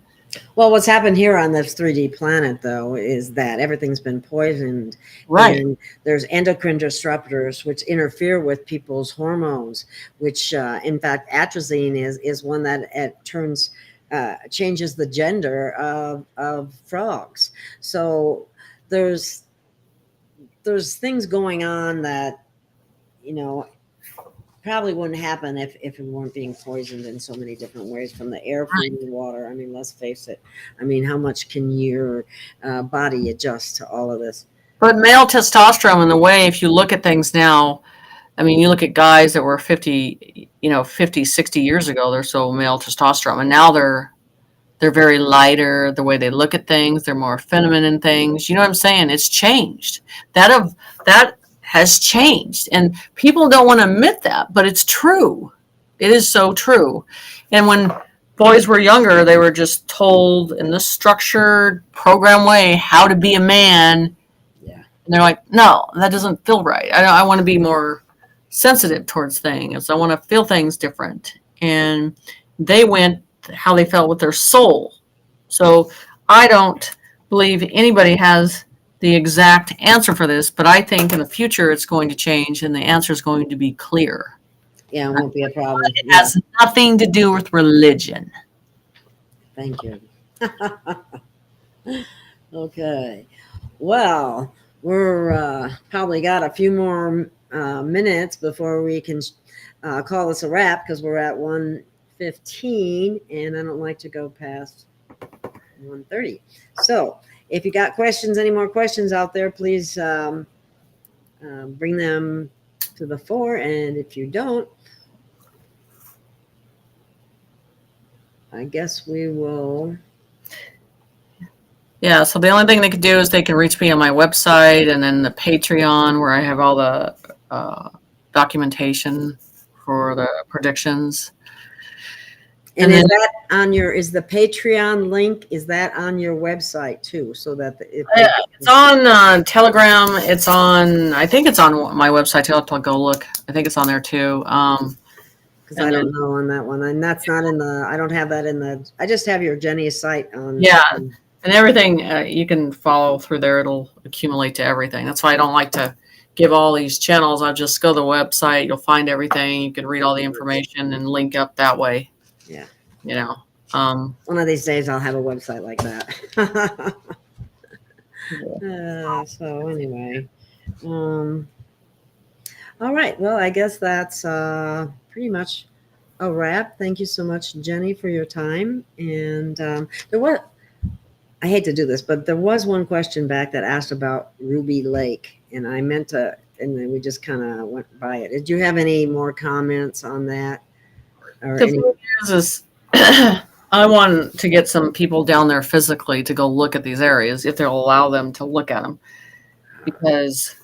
Well, what's happened here on this 3D planet, though, is that everything's been poisoned. Right. And there's endocrine disruptors which interfere with people's hormones, which, in fact, atrazine is one that changes the gender of frogs. So there's things going on that, you know, probably wouldn't happen if it weren't being poisoned in so many different ways, from the air, food, and water. I mean, let's face it. I mean, how much can your body adjust to all of this? But male testosterone, in the way, if you look at things now, I mean, you look at guys that were 50, 60 years ago, they're so male testosterone, and now they're very lighter, the way they look at things, they're more feminine things. You know what I'm saying? It's changed. That has changed, and people don't want to admit that, but it's true. It is so true. And when boys were younger, they were just told in this structured program way how to be a man. Yeah. And they're like, no, that doesn't feel right. I want to be more sensitive towards things. I want to feel things different. And they went how they felt with their soul. So I don't believe anybody has the exact answer for this, but I think in the future it's going to change and the answer is going to be clear. Yeah, it won't be a problem. It has nothing to do with religion. Thank you. Okay. Well, we're probably got a few more minutes before we can call this a wrap, because we're at 1:15 and I don't like to go past 1:30. So if you got questions, any more questions out there, please bring them to the fore. And if you don't, I guess we will. Yeah, so the only thing they could do is they can reach me on my website and then the Patreon, where I have all the documentation for the predictions. And is that on your, is the Patreon link, is that on your website too? So that it's on Telegram. It's on, I think it's on my website. I'll have to go look. I think it's on there too. Because I don't know on that one. And that's not in the, I don't have that in the, I just have your Jenny's site on. Yeah. And everything you can follow through there. It'll accumulate to everything. That's why I don't like to give all these channels. I'll just go to the website. You'll find everything. You can read all the information and link up that way. Yeah. You know, one of these days I'll have a website like that. So anyway, all right. Well, I guess that's pretty much a wrap. Thank you so much, Jenny, for your time. And there was, I hate to do this, but there was one question back that asked about Ruby Lake, and I meant to, and then we just kind of went by it. Did you have any more comments on that? Or the thing is I want to get some people down there physically to go look at these areas, if they'll allow them to look at them, because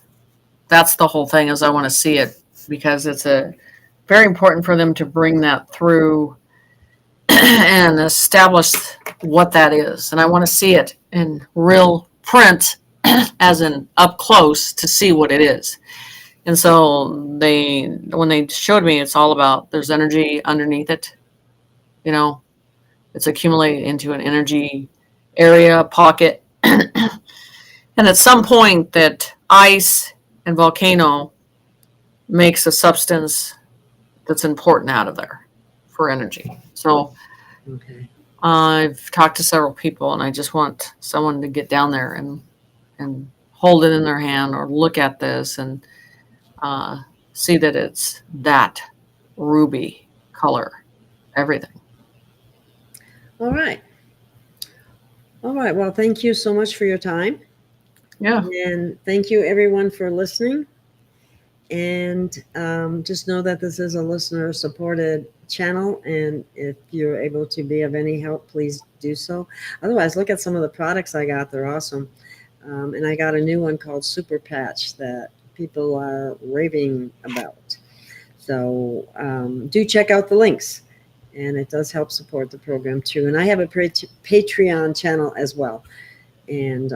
that's the whole thing, is I want to see it, because it's very important for them to bring that through and establish what that is. And I want to see it in real print, as in up close, to see what it is. And so when they showed me, it's all about, there's energy underneath it. You know, it's accumulated into an energy area, pocket. And at some point that ice and volcano makes a substance that's important out of there for energy. So okay. I've talked to several people, and I just want someone to get down there and hold it in their hand or look at this and see that it's that ruby color, everything. All right. All right. Well, thank you so much for your time. Yeah. And thank you, everyone, for listening. And just know that this is a listener-supported channel. And if you're able to be of any help, please do so. Otherwise, look at some of the products I got. They're awesome. And I got a new one called Super Patch that people are raving about. So do check out the links. And it does help support the program too. And I have a Patreon channel as well. And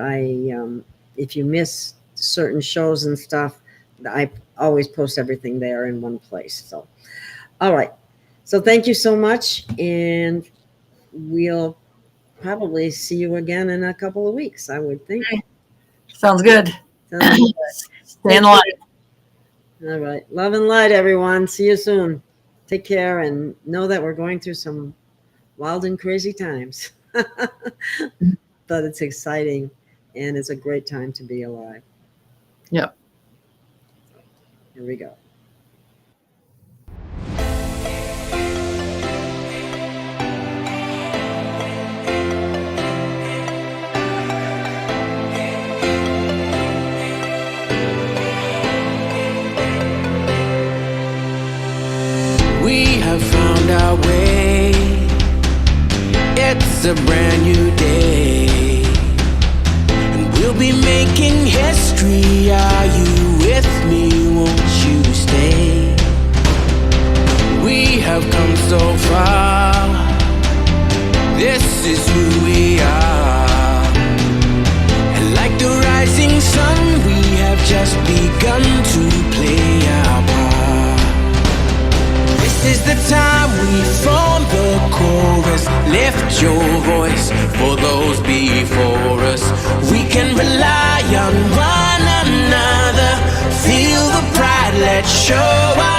if you miss certain shows and stuff, I always post everything there in one place. So, all right. So thank you so much. And we'll probably see you again in a couple of weeks, I would think. Sounds good. Sounds good. Stay in light. All right. Love and light, everyone. See you soon. Take care, and know that we're going through some wild and crazy times. But it's exciting, and it's a great time to be alive. Yep. Here we go. We have found our way. It's a brand new day, and we'll be making history. Are you with me? Won't you stay? We have come so far. This is who we are. And like the rising sun, we have just begun to play our part. This is the time we form the chorus. Lift your voice for those before us. We can rely on one another. Feel the pride, let's show our